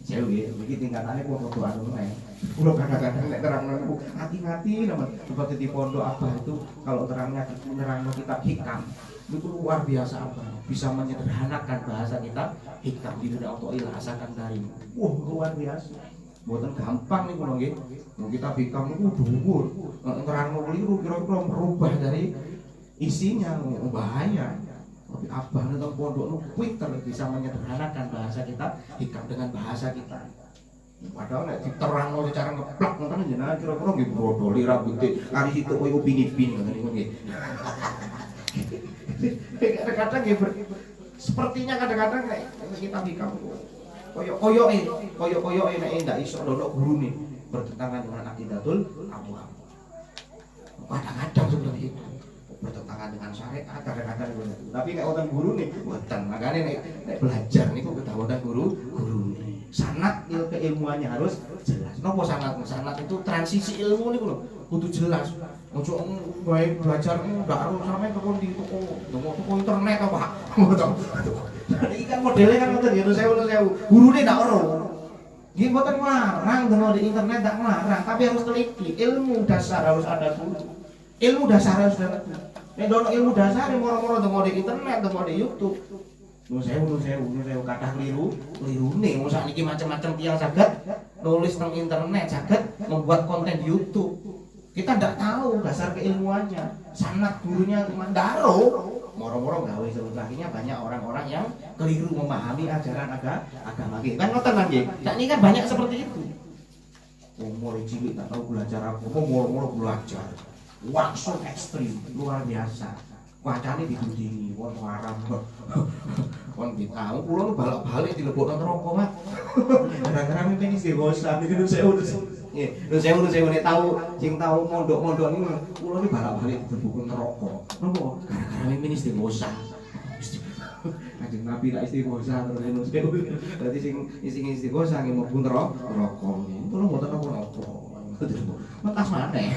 Saya begitu tingkatannya foto anu nih. Kalau kadang-kadang nek terang nunggu hati-hati namun seperti di pondok apa itu kalau terangnya menerangno kitab hikam itu luar biasa apa bisa menyederhanakan bahasa kita hikam di dunia auto ilasakan dari luar biasa. Buatan gampang nih kalau nggih. Kitab hikam itu dhuwur. Terangno keliru kira-kira merubah dari isinya bahaya. Tapi abah nonton pondok nu pinter bisa menyederhanakan bahasa kita hikam dengan bahasa kita. Padahal nek diterangno secara ngeplak ngoten jenengan kira-kira nggih brodoli rambute kali situ koyo upin-ipin ngoten niku nggih. Kadang-kadang nggih sepertinya kadang-kadang nek kita hikam koyo-koyoke nek ndak iso ndonok gurune bertentangan dengan akidatul awam. Kadang-kadang seperti itu. Bertentangan dengan syariat kadang-kadang begitu. Tapi nek wonten guru nih, wonten. Makane nek belajar niku kedah wonten guru. Sanad keilmuannya harus jelas. Napa sanad? Sanad itu transisi ilmu niku lho, kudu jelas. Ojo bae belajar ndak harus sampe kok di toko internet apa. Iki kan modelnya kan ngoten ya, sewu. Gurune ndak ora. Nggih mboten larang dengo di internet ndak larang, tapi harus teliti. Ilmu dasar harus ada dulu. Ilmu dasar harus ada. Nek dono ilmu dasar moro-moro dengo di internet, dengo di YouTube. Nu sewu kathah klirune. Wong sakniki macam-macam tiyang saged nulis teng internet, saged membuat konten di YouTube. Kita ndak tahu dasar keilmuannya. Sanad gurunya mandaro. Moro-moro gawe sebutahinya banyak orang-orang yang keliru memahami ajaran agama kita. Kan ngoten kan nggih. Sakniki kan banyak seperti itu. Umur cilik tak tahu belajar apa, moro-moro belajar. Langsung ekstrim, luar biasa. Wacane ditudingi, wong haram. Kon kita, kula nu balak-balik dilebokno neraka, Pak. Kadang-kadang mimpi iki bosan iki sewu. Nggih, sewu nek tahu sing tahu mondok-mondok niku kula ni balak-balik dilebokno neraka. Napa? Gara-gara mimpi iki bosan. Kanjeng Nabi ra istighosah terus ngono sewu. Dadi sing istighosah nggih mlebu neraka. Kula mboten napa-napa. Mentas maneh.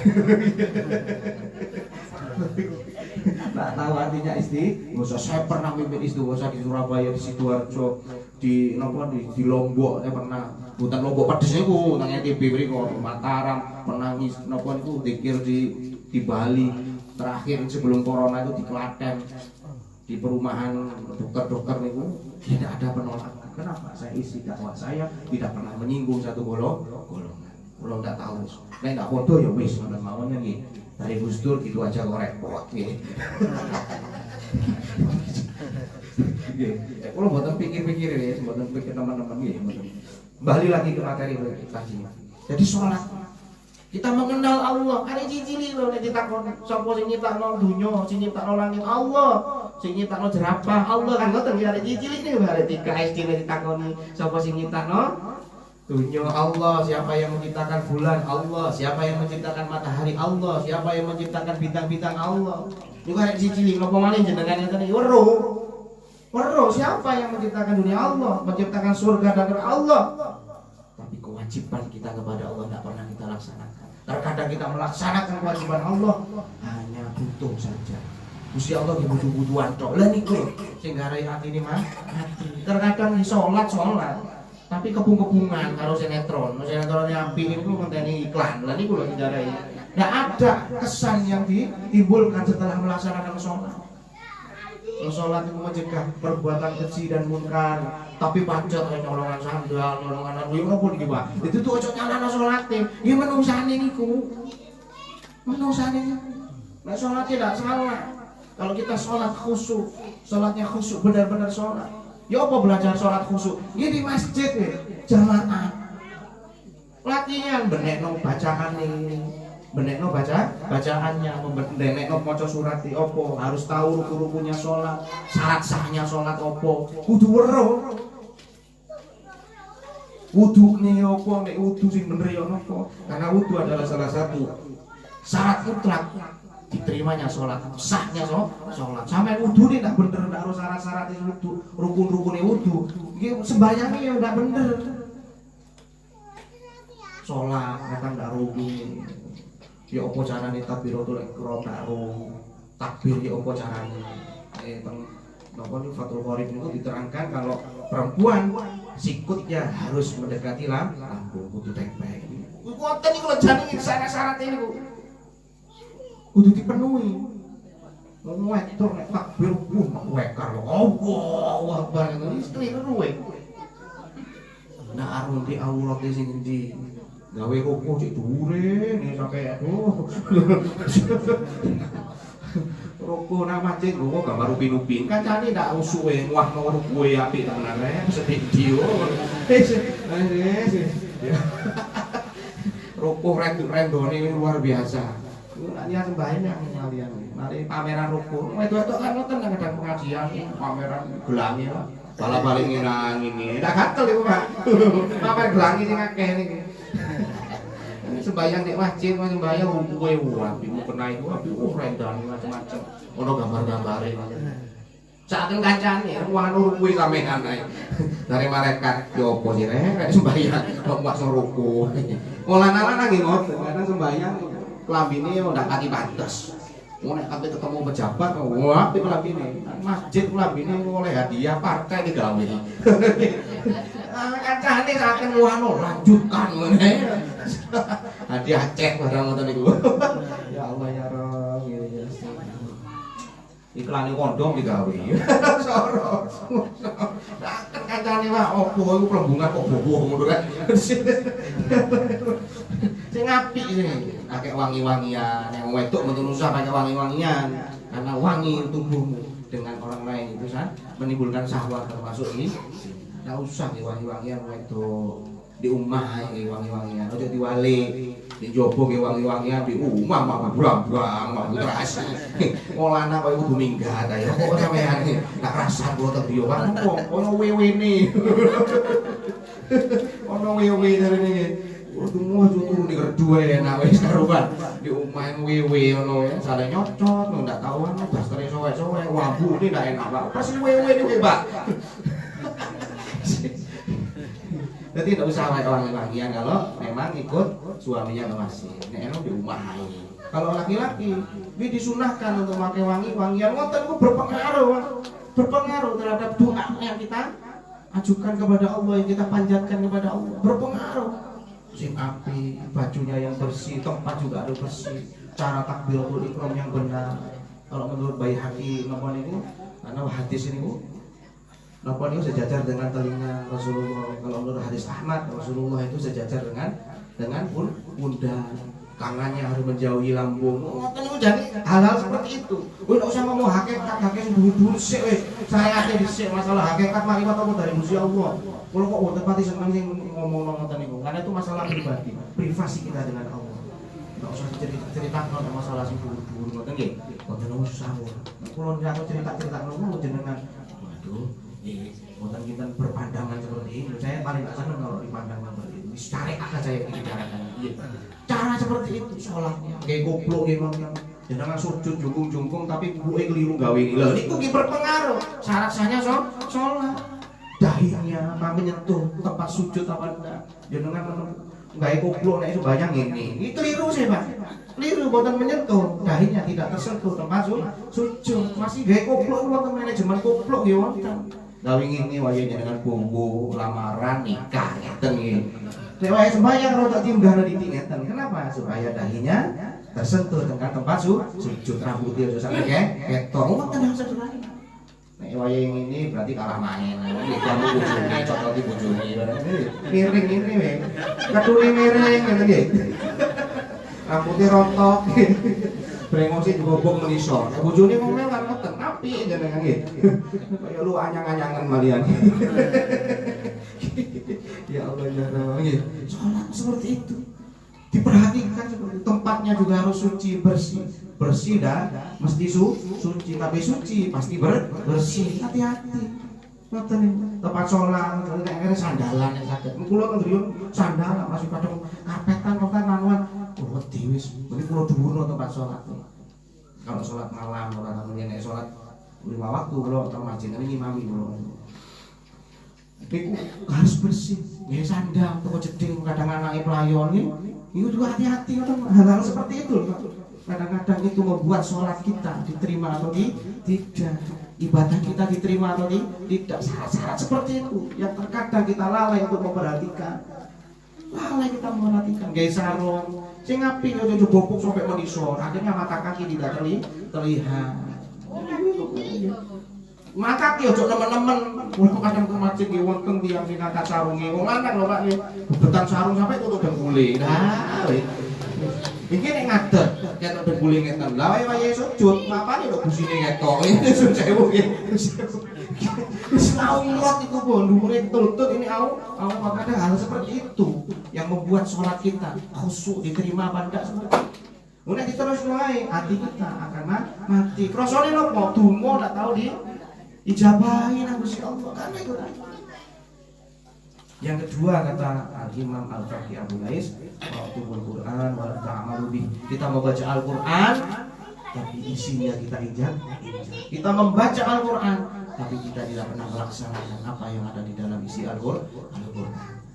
Tak tahu artinya istighosah. Saya pernah mimpin istighosah di Surabaya, di Sidoarjo, di Lombok. Saya pernah hutan Lombok pedes niku nang NTB mriku, Mataram, pernah napa niku zikir di Bali. Terakhir sebelum corona itu di Klaten. Di perumahan dokter-dokter niku tidak ada penolakan. Kenapa? Saya isi dakwah saya tidak pernah menyinggung satu golongan. Kalau nggak tahu, nek nggak foto ya wis ngoten mawon nggih. Dari Gus Dur gitu aja kok repot nggih. Nggih, kalau mboten pikir-pikir ya, mboten pikir teman-teman nggih, mboten. Kembali lagi ke materi kajian. Jadi sholat kita mengenal Allah. Arek cicili lho nek ditakon sapa sing nyiptakno donya, sing nyiptakno langit Allah, sing nyiptakno jerapah Allah kan ngoten nggih arek cicili niku arek 3 SD ditakoni sapa sing nyiptakno Dunia Allah, siapa yang menciptakan bulan? Allah. Siapa yang menciptakan matahari? Allah. Siapa yang menciptakan bintang-bintang? Allah. Juga ada cicili nopo malih jenengan yang tadi weruh. Weruh siapa yang menciptakan dunia? Allah. Menciptakan surga dan neraka? Allah. Tapi kewajiban kita kepada Allah tidak pernah kita laksanakan. Terkadang kita melaksanakan kewajiban Allah hanya butuh saja. Gusti Allah butuh-butuhan tok. Lah niku sing garai hati ini mah hati. Terkadang sholat tapi kebung-kebungan karo sinetron yang apik itu ngenteni iklan. Lah niku lho dijarai. Enggak ada kesan yang ditimbulkan setelah melaksanakan sholat. Sholat itu mencegah perbuatan keji dan munkar, tapi pacot nyolongan sandal, nyolongan yo ngopo iki, Pak? Itu tuh ojo nyalano salate. Ya menungsane niku. Menungsane. Nek sholat tidak salah. Kalau kita sholat khusyuk, sholatnya khusyuk benar-benar sholat. Ya apa belajar sholat khusyuk? Ya di masjid ya, jamaah. Latihan benekno bacaan ini, benekno bacaannya, benekno maca surat opo, harus tahu ruku-rukunya sholat, syarat sahnya sholat opo, kudu weruh. Wudu nih opo, nek wudu sing bener ya napa? Karena wudu adalah salah satu syarat mutlak diterimanya sholat, sahnya sholat. Sampai wudu ini tidak bener, tidak harus syarat-syarat wudu, rukun-rukunnya wudu. Sembahyangnya ya tidak bener. Sholat, kan tidak rukun. Ya apa caranya takbiratul ihram tidak rukun. Takbir ya apa caranya? Napa nih Fathul Qorib itu diterangkan kalau perempuan sikutnya harus mendekati lambung, kudu tepek. Kuwi niku lho jane syarat-syarat ini Bu. Kudu dipenuhi. Wong wedok nek takbir wekar lho. Allahu Akbar ngono iki keliru kowe. Nah arun di aurat sing endi? Gawe ruku cek dhuwure nek sampe aduh. Ruku nang masjid kok gambar upin-upin. Kancane ndak usuhe ngwahno rukuhe apik tenan ae sedih dio. Ruku rendone luar biasa. Latihan sembahyang kalian. Mari pameran ruku. Wedok-wedok kan ngoten kadang pengajian, pameran gelangi lah. Bala-balik ngene. Ndak gatel iku, Pak. Pamer gelangi sing akeh niki. Sembahyang di masjid, sembahyang rukuhe apik, mukena iku apik, rendane macam-macam. Ono gambar-gambare. Saking kancane wanu rukuhe sampean ae. Dari malaikat yo opo sih rek sembahyang kok masuk ruku. Olah-olah nggih ngoten, kadang sembahyang klambine ndak kaki pantes. Nek kate ketemu pejabat, wah apik klambine. Masjid klambine oleh hadiah partai digawe. Kancane saking wanu lanjutkan ngene. Hadiah cek barang ngoten niku. Ya Allah ya Rabb, ya iklan kondom digawe. Soro. Kancane wae opo iku plembungan kok boboh ngono kan. Sing apik sih, akeh wangi-wangian. Yang wedok metu usah pakai wangi-wangian karena wangi tubuhmu dengan orang lain itu menimbulkan syahwat termasuk ini. Enggak usah wangi-wangian wedok di omah iki wangi-wangian, aja diwale. Di jopo ge wangi-wangian di omah mah brang-brang mah terasi. Ngolana koyo kudu minggat ae. Kok sampean gak rasa kula teng yo kan ono wewene. Ono wewe jarene. Tunggu turun di kedua enak wis karuan di omah wewe ono ya saling nyocot ndak kawan dasare sowek-sowek wabu ini ndak enak Pak. Pas wewe iki Pak. Jadi tidak usah wangi-wangian kalau memang ikut suaminya ke masjid. Nek di rumah aja. Kalau laki-laki, ini disunahkan untuk pakai wangi-wangian. Ngoten itu berpengaruh terhadap doa yang kita ajukan kepada Allah, yang kita panjatkan kepada Allah. Berpengaruh. Sing api, bajunya yang bersih, tempat juga harus bersih. Cara takbiratul ihram yang benar. Kalau menurut Baihaqi napa niku, ana hadis niku napa niku sejajar dengan telinga Rasulullah. Kalau menurut hadis Ahmad, Rasulullah itu sejajar dengan pundak. Tangannya harus menjauhi lambung. Ngoten niku jadi hal-hal seperti itu. Kowe enggak usah ngomong hakikat dulu sik weh. Saya ate dhisik masalah hakikat mariwat apa dari Gusti Allah. Kalau kok boten pati seneng sing ngomong ngoten niku. Karena itu masalah pribadi, privasi kita dengan Allah. Enggak usah cerita-ceritakan masalah sing dulu-dulu ngoten nggih. Boten usah. Kulo nek cerita-cerita ngono jenengan. Waduh, ngoten kita berpandangan seperti ini. Saya paling seneng kalau dipandang seperti itu. syariat aja yang dibicarakan. Cara seperti itu sholatnya kayak goblok gimana jangan sujud jungkung-jungkung tapi buke keliru gawe ini lho niku ki berpengaruh syarat sahnya sholat dahinya apa menyentuh tempat sujud apa enggak jangan gawe goblok nek sembayang ini keliru sih Pak keliru boten menyentuh dahinya tidak tersentuh tempat sujud masih gawe goblok wonten manajemen goblok nggih wonten gawe ngene wae dengan bumbu lamaran nikah ngeten nggih nek wae sembahyang rada timbah titik ngeten kenapa supaya dahinya tersentuh dengan tempat sujud rambutnya aja sampe ketok ngoten hal sederhana nek wae ngene berarti kalah main iki kamu bojone cocok bojone miring ngene wae ketune miring ngene nggih rambutnya rontok brengsek digobong menisor bojone ngomel kan ngoten apik jenengan nggih kaya lu anyang-anyangan malian ya Allah ya Allah sholat seperti itu diperhatikan seperti tempatnya juga harus suci bersih dah mesti suci tapi suci pasti bersih hati-hati ngoten tempat sholat nek sandalan yang saged kula ngriyun sandal masih kadang kapetan kok kanuan wedi wis mriki kula dhuwurno tempat sholat kalau sholat malam ora nek sholat 5 waktu kula teng masjid ini ngimami kula niku harus bersih nggih sandal toko jeding kadang anake pelayon itu juga hati-hati hal-hal seperti itu kadang-kadang itu membuat sholat kita diterima atau tidak ibadah kita diterima atau tidak syarat-syarat seperti itu yang terkadang kita lalai untuk memperhatikan gaya sarung sing ngapi ojo bopok sampai menisor akhirnya mata kaki tidak terlihat mata ki ojo nemen-nemen kula kadang ke masjid nggih wonten tiyang sing ngangkat sarung nggih wong lanang lho Pak nggih bebetan sarung sampai tutuk dengkule nah iki nek ngadeg ketok dengkule ngeten lha wae sujud mapane lho gusine ketok sun sewu nggih wis Allah iku pun dhuwure tutut ini au kadang hal seperti itu yang membuat sholat kita khusyuk diterima apa ndak seperti itu nek diterusno wae hati kita akan mati krasane nopo donga ndak tau ijabahin Gusti Allah karena itu. Yang kedua kata Imam Al-Faqih Abu Lais, waqtul Quran wa ta'amalu bih. Kita membaca Al-Qur'an tapi isinya kita injak. Kita membaca Al-Qur'an tapi kita tidak pernah melaksanakan apa yang ada di dalam isi Al-Qur'an.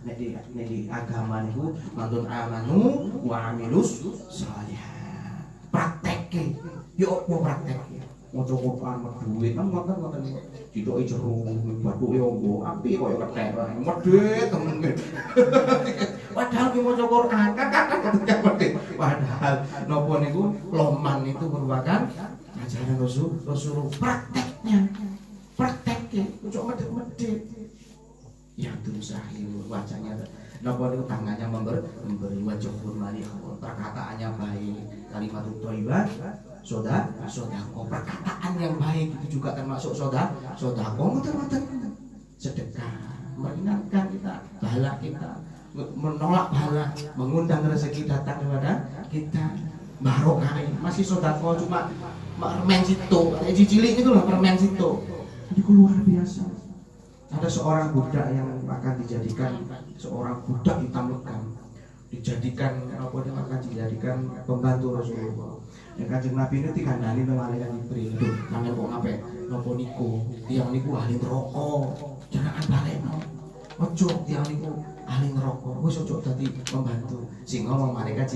Nek di agama niku mantun amanu wa amilus shalihat. Praktekke. Yo opo praktekke? Maca Quran duit kan ngoten ditoki jero bathuke ombo api kaya kethek medhit temen padahal ki maca Quran kan medhit padahal napa niku loman itu merupakan ajaran Rasulullah prakteknya ojo medhit yang terus akhir wajahnya napa niku tangannya memberi wajah hormati perkataannya baik kalimat thayyibah sodako perkataan yang baik itu juga termasuk sodako ngoten sedekah meringankan kita bala kita menolak bala mengundang rezeki datang kepada kita barokah masih sodako cuma permen situ cilik itu loh permen situ jadi luar biasa ada seorang budak yang akan dijadikan seorang budak hitam legam dijadikan pembantu Rasulullah. Ya Kanjeng Nabi ini dikandani nang malaikat Jibril. Lho, nang kok ngape? Napa niku? Tiyang niku ahli neraka. Jangan balekno. Ojo tiyang niku ahli neraka. Wis ojo dadi pembantu. Sing ngomong malaikat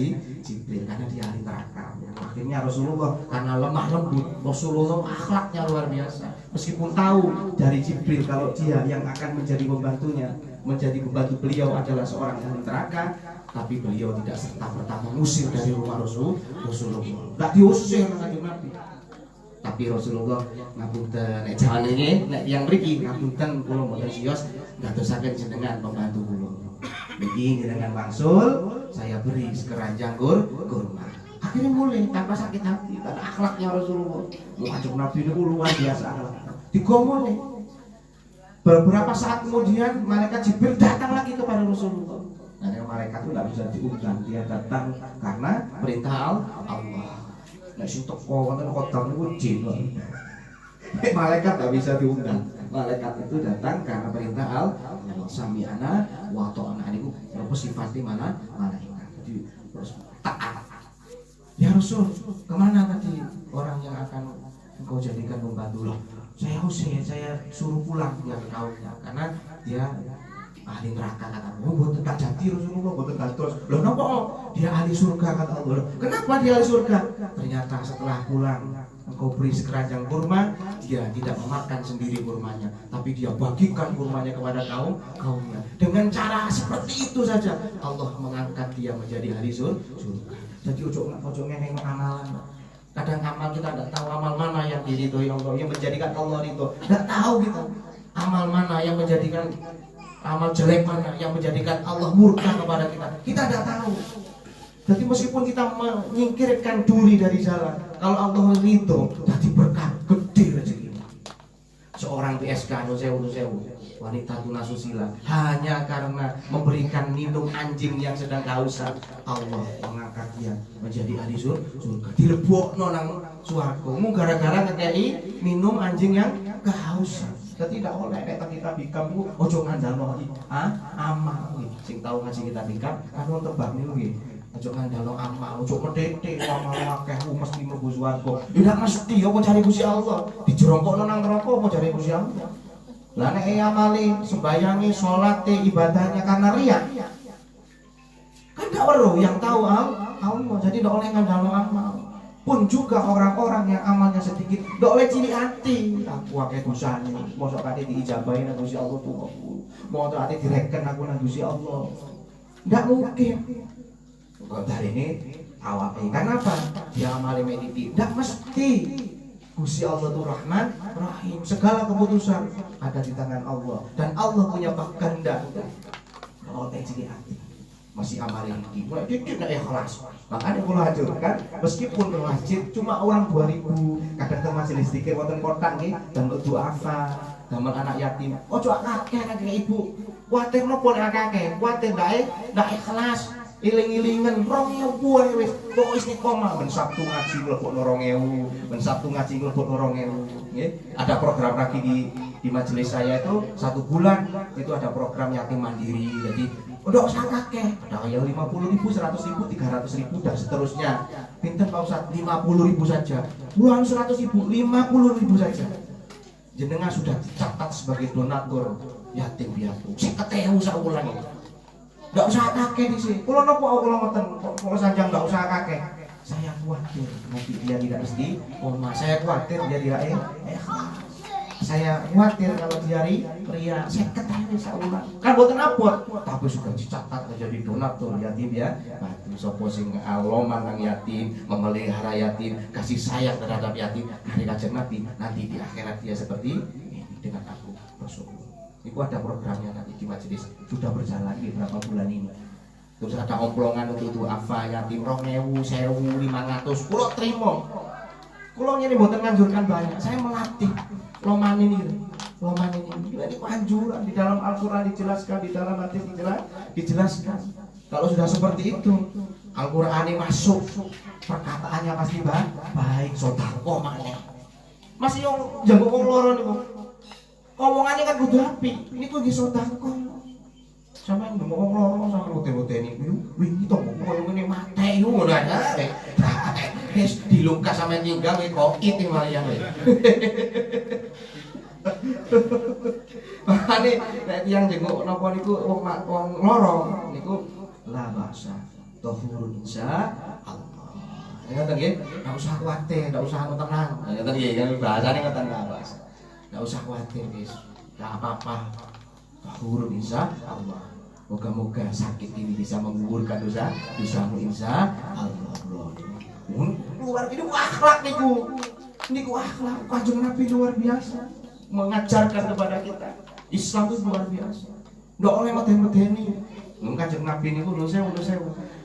Jibril karena dia ahli neraka. Akhirnya Rasulullah karena lemah lembut, Rasulullah akhlaknya luar biasa. Meskipun tahu dari Jibril kalau dia yang akan menjadi pembantunya, menjadi pembantu beliau adalah seorang ahli neraka, tapi beliau tidak serta-merta mengusir dari rumah Rasulullah. Tidak diusir Kanjeng Nabi. Tapi Rasulullah ngapunten nek jalan ini nek yang mriki ngapunten kula mboten siyos ndadosaken jenengan pembantu kula. Niki jenengan wangsul saya beri sekeranjang kurma. Akhirnya mulai tanpa sakit hati karena akhlaknya Rasulullah. Kanjeng Nabi niku luar biasa akhlaknya. Digomone. Beberapa saat kemudian malaikat Jibril datang lagi kepada Rasulullah. Nah, malaikat itu tidak bisa diundang, dia datang karena perintah Allah. Nek sing teko wonten kodam niku jin. Malaikat tidak bisa diundang. Malaikat itu datang karena perintah Allah. Sami'ana wa ta'ana niku apa sifatnya mana malaikat. Jadi terus taat. Ya Rasul, kemana tadi orang yang akan engkau jadikan pembantu? Loh, saya usir, saya suruh pulang dia ke kaumnya karena dia ahli neraka kata Allah. Buat tak jadi Rasulullah, buat tak terus. Loh, kenapa dia ahli surga kata Allah? Loh, kenapa dia ahli surga? Ternyata setelah pulang engkau beri sekeranjang kurma, dia tidak memakan sendiri kurmanya, tapi dia bagikan kurmanya kepada kaumnya. Dengan cara seperti itu saja Allah mengangkat dia menjadi ahli surga. Jadi ojo ngene amalan. Kadang amal kita tidak tahu amal mana yang diridhoi Allah, yang menjadikan Allah ridho. Tidak tahu kita amal mana yang menjadikan amal jelek mana yang menjadikan Allah murka kepada kita. Kita tidak tahu. Jadi meskipun kita menyingkirkan duri dari jalan, kalau Allah ridho, jadi berkah gede rezekinya. Seorang PSK sewu wanita tunasusila hanya karena memberikan minum anjing yang sedang kehausan, Allah mengangkat dia menjadi ahli surga. Dilebokno nang swarga mu gara-gara ngekei minum anjing yang kehausan. Jadi tidak oleh nek kita bikam ku ojo ngandalno amal kuwi. Sing tau ngaji kita bikam kan untuk bab niku nggih. Ojo ngandalno amal, ojo medhete amal akeh mesti mlebu swarga. Tidak mesti apa cari Gusti Allah. Dijerongkokno nang neraka apa cari Gusti Allah. Lah nek amali sembayangi salate ibadahnya karena riya. Kan gak weruh yang tahu Allah. Jadi ndak oleh ngandalno amal. Pun juga orang-orang yang amalnya sedikit ndak oleh cilik ati. Aku akeh dosane, mosok kate diijabahi nang Gusti Allah tuh. Mosok ate direken aku nang Gusti Allah. Ndak mungkin. Kok darene awake. Kenapa? Dia amale mediti. Ndak mesti. Gusti Allah itu Rahman, Rahim. Segala keputusan ada di tangan Allah dan Allah punya kehendak. Oh, jadi hati. Masih amal ini, mulai dikit nggak ikhlas. Makanya kalau hancurkan, meskipun ke masjid cuma orang 2000, kadang ke majelis dikir wonten kotak nih dan untuk apa? Gambar anak yatim. Oh, coba kakek ibu. Kuatir nopo nek kakek, kuatir nggak ikhlas. Iling-ilingan 2000 wis kok istiqomah ben Sabtu ngaji mlebokno 2000, ben Sabtu ngaji mlebokno 2000 nggih. Ada program lagi di majelis saya itu 1 bulan itu ada program yatim mandiri. Jadi udah usah kakek, ada yang 50.000, 100.000, 300.000 dan seterusnya. Pinten Pak Ustaz 50.000 saja. Bulan 100.000, 50.000 saja. Jenengan sudah dicatat sebagai donatur yatim piatu. 50.000 saulan itu. Nggak usah kakek di sini. Kalau nopo kalau ngoten, kalau sanjang nggak usah kakek. Saya khawatir nanti dia tidak mesti. Saya khawatir dia tidak saya khawatir kalau dia ria. 50.000 saulan. Kan boten abot, tapi sudah dicatat menjadi donatur yatim ya. Batu sapa sing aloman nang yatim, memelihara yatim, kasih sayang terhadap yatim, hari Kanjeng Nabi nanti di akhirat dia seperti ini dengan aku Rasulullah. Itu ada programnya nanti di majelis sudah berjalan di beberapa bulan ini. Terus ada omplongan untuk itu apa yatim 2000, 1500. Kulo trimo. Kulo ini mboten nganjurkan banyak. Saya melatih loman ini. Ini anjuran di dalam Al-Qur'an dijelaskan, di dalam hadis dijelaskan. Kalau sudah seperti itu, Al-Qur'an ini masuk, perkataannya pasti baik, sedekah maneh. Masih yang jago wong loro niku. Omongannya kan kudu api, ini kudu sedekah. Sampeyan ngomong loro sampe utek-utek niku, wingi to kok ngene mate yo ngono ae. Wis dilungkas sampe nyinggang kok itu malah wae. Makane nek tiyang jenguk napa niku wong loro niku la basa tahurun insya Allah. Ngoten nggih, enggak usah kuwatir, enggak usah tenang. Ngoten nggih, yang bahasane ngoten la basa. Nggak usah khawatir guys, nggak apa-apa. Tahurun insya Allah. Moga-moga sakit ini bisa menggugurkan dosamu insya Allah. Luar ini akhlak niku akhlak Kanjeng Nabi luar biasa, mengajarkan kepada kita Islam itu luar biasa. Nggak oleh medeni. Kanjeng Nabi niku lho sewu.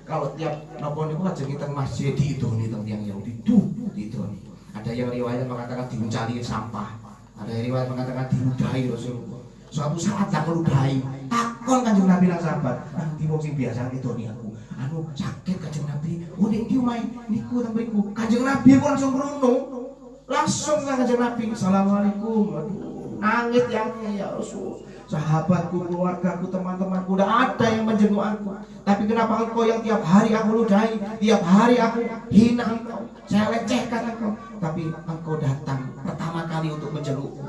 Kalau tiap napa niku kanjeng kita masjid diidoni teng tiyang Yahudi diidoni. Ada yang riwayat mengatakan diuncali sampah. Ada riwayat mengatakan diludahi Rasulullah. Suatu saat tak meludahi. Takon Kanjeng Nabi nang sahabat. Nanti wong sing biasa ngidoni aku. Sakit Kanjeng Nabi. Oh nek iki omahe niku teng mriku. Kanjeng Nabi kok langsung ngrono. Langsung Kanjeng Nabi. Assalamualaikum. Aduh, nangis yang ya Rasul. Sahabatku, keluargaku, teman-temanku, tidak ada yang menjenguk aku. Tapi kenapa engkau yang tiap hari aku ludahi, tiap hari aku hina engkau, saya lecehkan engkau, tapi engkau datang pertama kali untuk menjengukku.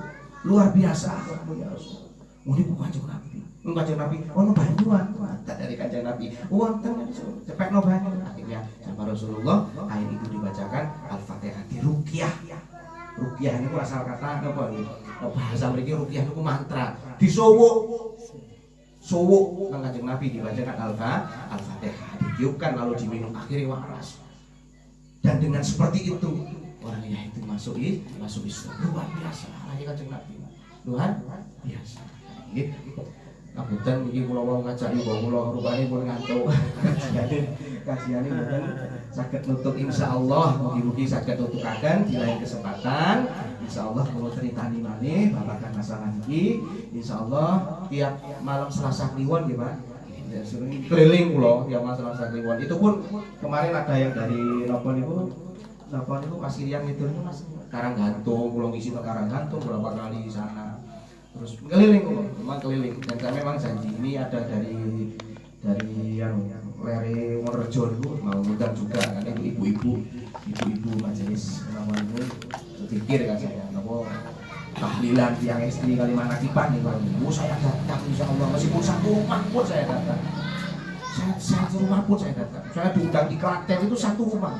Luar biasa akhlakmu ya Rasul. Ini bukan kanjeng Nabi. Kanjeng Nabi, ono banyuan, tak dari kanjeng Nabi. Wonten cepet no banyu. Akhirnya sama Rasulullah ayat itu dibacakan Al-Fatihah di ruqyah. Ruqyah itu asal kata apa ini? Bahasa mriki ruqyah itu mantra. Disowuk. Sowuk nang kanjeng Nabi dibacakan Al-Fatihah, ditiupkan lalu diminum akhirnya waras. Dan dengan seperti itu orangnya itu masuk Islam. Luar biasa ayat kanjeng Nabi. Luar biasa. Nggih. Kabutan iki kula wau ngajaki kula rupane pun ngantuk. Kasihane mboten saged nutup insyaallah, mugi-mugi saged nutukaken di lain kesempatan. Insyaallah kula critani malih babagan masalah iki. Insyaallah tiap malam Selasa Kliwon nggih, Pak. Sering keliling kula tiap malam Selasa Kliwon. Itu pun kemarin ada yang dari napa niku Pasirian itu Mas. Karanggantung, kula ngisi ke Karanggantung berapa kali di sana. Terus keliling, memang keliling. Dan saya memang janji ini ada dari yang Lere Wonorejo itu mau ngundang juga kan itu ibu-ibu majelis kenapa itu berpikir kan saya napa tahlilan tiang istri Kalimantan Kipan itu saya datang insyaallah meskipun satu rumah pun saya datang. Satu rumah pun saya datang. Saya diundang di Klaten itu satu rumah.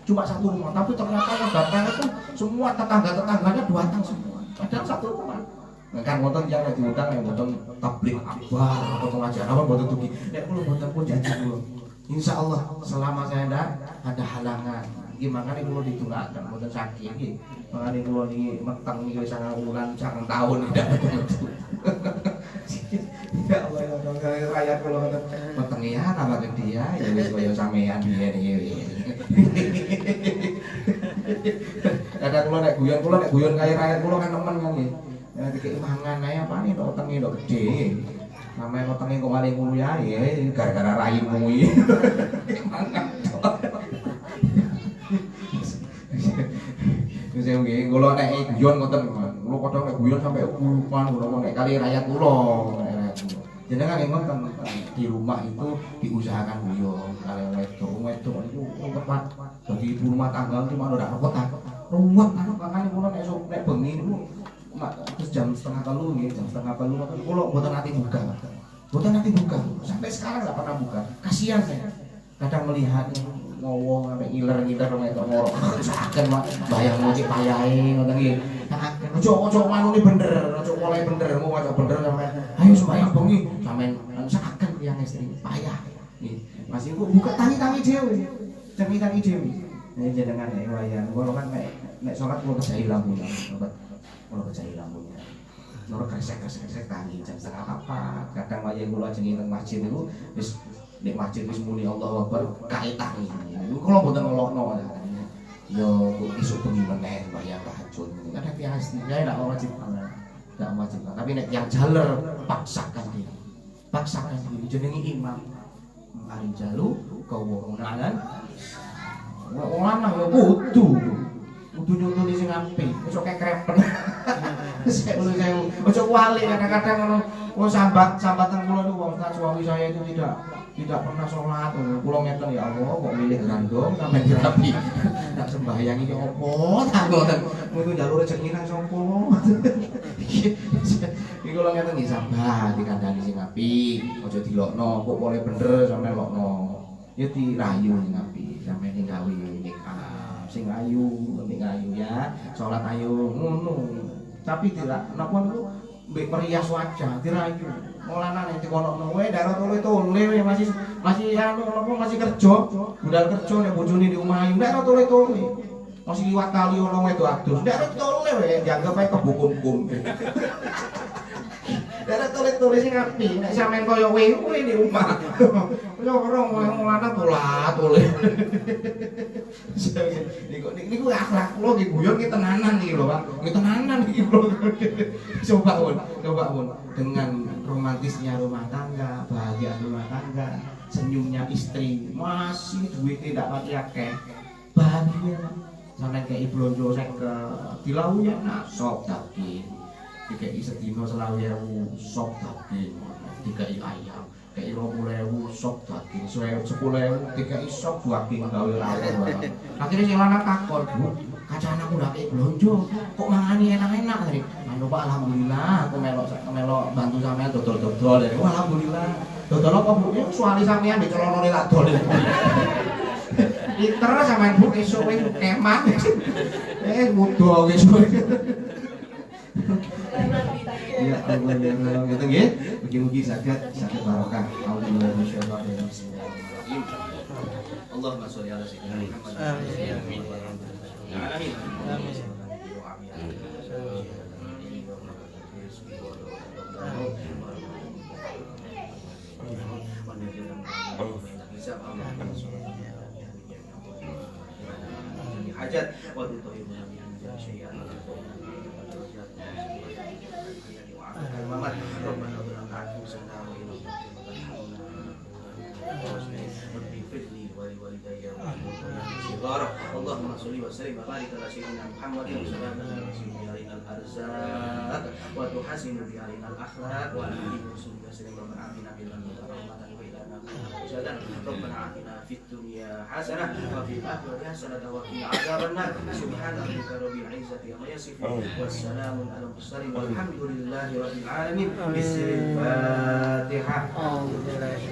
Cuma satu rumah, tapi ternyata yang datang itu semua tetangga-tetangganya datang semua. Padahal satu rumah. Kan wonten yang diundang yang wonten tabligh akbar atau pengajian apa wonten tuki. Nek kula wonten pun janji kula. Insyaallah selama saya ada halangan. Nggih mangane kula ditunggaken wonten sakit nggih. Mangane kula niki meteng niki wis 9 wulan 9 tahun tidak betul. Ya Allah ya Allah rakyat kula wonten meteng ya tambah gede ya wis kaya sampean biyen iki. Kadang kula nek guyon kaya rakyat kula kan nemen nggih. Dikek mangan ae apane tok wetenge tok gedhe. Sampe wetenge kok maling ngono ya gara-gara raimu iki. Mangan tok. Wis nggih, kula nek guyon ngoten, kula kadang nek guyon sampe lupa kula nek kali rakyat kula. Jenengan ngoten di rumah itu diusahakan guyon kali wedok itu tepat. Bagi ibu rumah tangga itu mana ndak repot ta. Ruwet makane kula nek bengi niku terus jam 2:30 nggih, jam 2:30 kula mboten nate buka. Sampai sekarang enggak pernah buka. Kasihan saya. Kadang melihat ngowo sampai ngiler wedok ngorok. Saken bayang ngocek payahe ngoten nggih. Ojo manune bener, ojo mulai bener, mau ojo bener sampai ayo sembahyang bengi sampean saken tiyang istri payah. Nggih. Mas iku buka tangi-tangi dhewe. Tangi-tangi dhewe. Nek jenengan nek wayang kula kan nek salat kula kejahi lampunya. Kalau kejahi lampunya, nor kresek tangi jam 3:30. Kadang wayang kula jengi teng masjid itu, wis nek masjid wis muni Allahu Akbar kae tangi. Kula mboten ngelokno. Yo isuk bengi meneh wayang tahajud. Kadang tiyang istrinya ndak wajib tapi nek yang jaler paksakan diri. Jenenge imam. Mari jalu kawu ngonan. Wong lanang yo kudu nyuntuni sing apik, ojo kekrepen. Ojo kuali kadang-kadang ngono. Oh sambatan kula niku wong suami saya itu tidak pernah sholat. Kula ngeten ya Allah kok milih gandong sampe dirapi. Tak sembahyang iki opo? Tak ngoten. Mengko njaluk rezeki nang sapa? Iki kula ngeten iki sabar dikandani sing apik, ojo dilokno, kok boleh bener sampe lokno. Ya dirayu sing apik, sampe ning gawe nikah. Sing ayu ya, sholat ayu ngono. Tapi tidak napa niku mbek merias wajah, dirayu. Molanan nek dikonokno kowe darah tole-tole masih anu napa masih kerja, budal kerja nek bojone di omah ndak tole-tole. Masih liwat kali ono wedok adus, ndak tole wae dianggap ae kebukum-kum. Darah tole-tole sing apik, nek sampean kaya kowe di omah. Kaya orang molanan tole. Niku akhlak kula nggih guyon nggih tenanan iki lho, Pak. Nggih tenanan iki lho. Coba pun dengan romantisnya rumah tangga, bahagia rumah tangga, senyumnya istri, masih duit tidak pati akeh. Bahagia. Sampeyan kei blonjo 50 dilawu ya sok daging. DKI sedina 20.000 sop daging, DKI ayam, DKI 20.000 sop daging, 10.000 DKI sop daging gawe rawon. Akhirnya sing lanang takon, Bu, kacang aku ndak kei blonjo, kok mangani enak-enak tadi. Anu Pak, alhamdulillah aku melok bantu sampean dodol-dodol. Wah, alhamdulillah. Dodol apa Bu? Ya suami sampean di celonone tak dol. Pinter sampean Bu esuk wis keman. Mudo esuk. Ya Allah ya Allah gitu nggih. Mugi-mugi saged barokah. Alhamdulillah masyaallah ya bismillahirrahmanirrahim. Allahumma sholli ala sayyidina Muhammad. Amin. Amin. Hajat wa tu'ibuna min syai'an Muhammad Rabbana dhanna anfusana wa in Allahumma sholli wa sallim wa barik ala sayyidina Muhammad wa sallallahu alaihi wa arzaq wa tuhasinu bi alina al-akhlaq wa alihi wa sallam wa ba'athina bil rahmatan wa ilana jalan Rabbana atina fid dunya hasanah wa fil akhirati hasanah wa qina adzabannar subhana rabbika rabbil izzati amma yasifun wassalamun ala mursalin walhamdulillahi rabbil alamin bismillahil fatihah.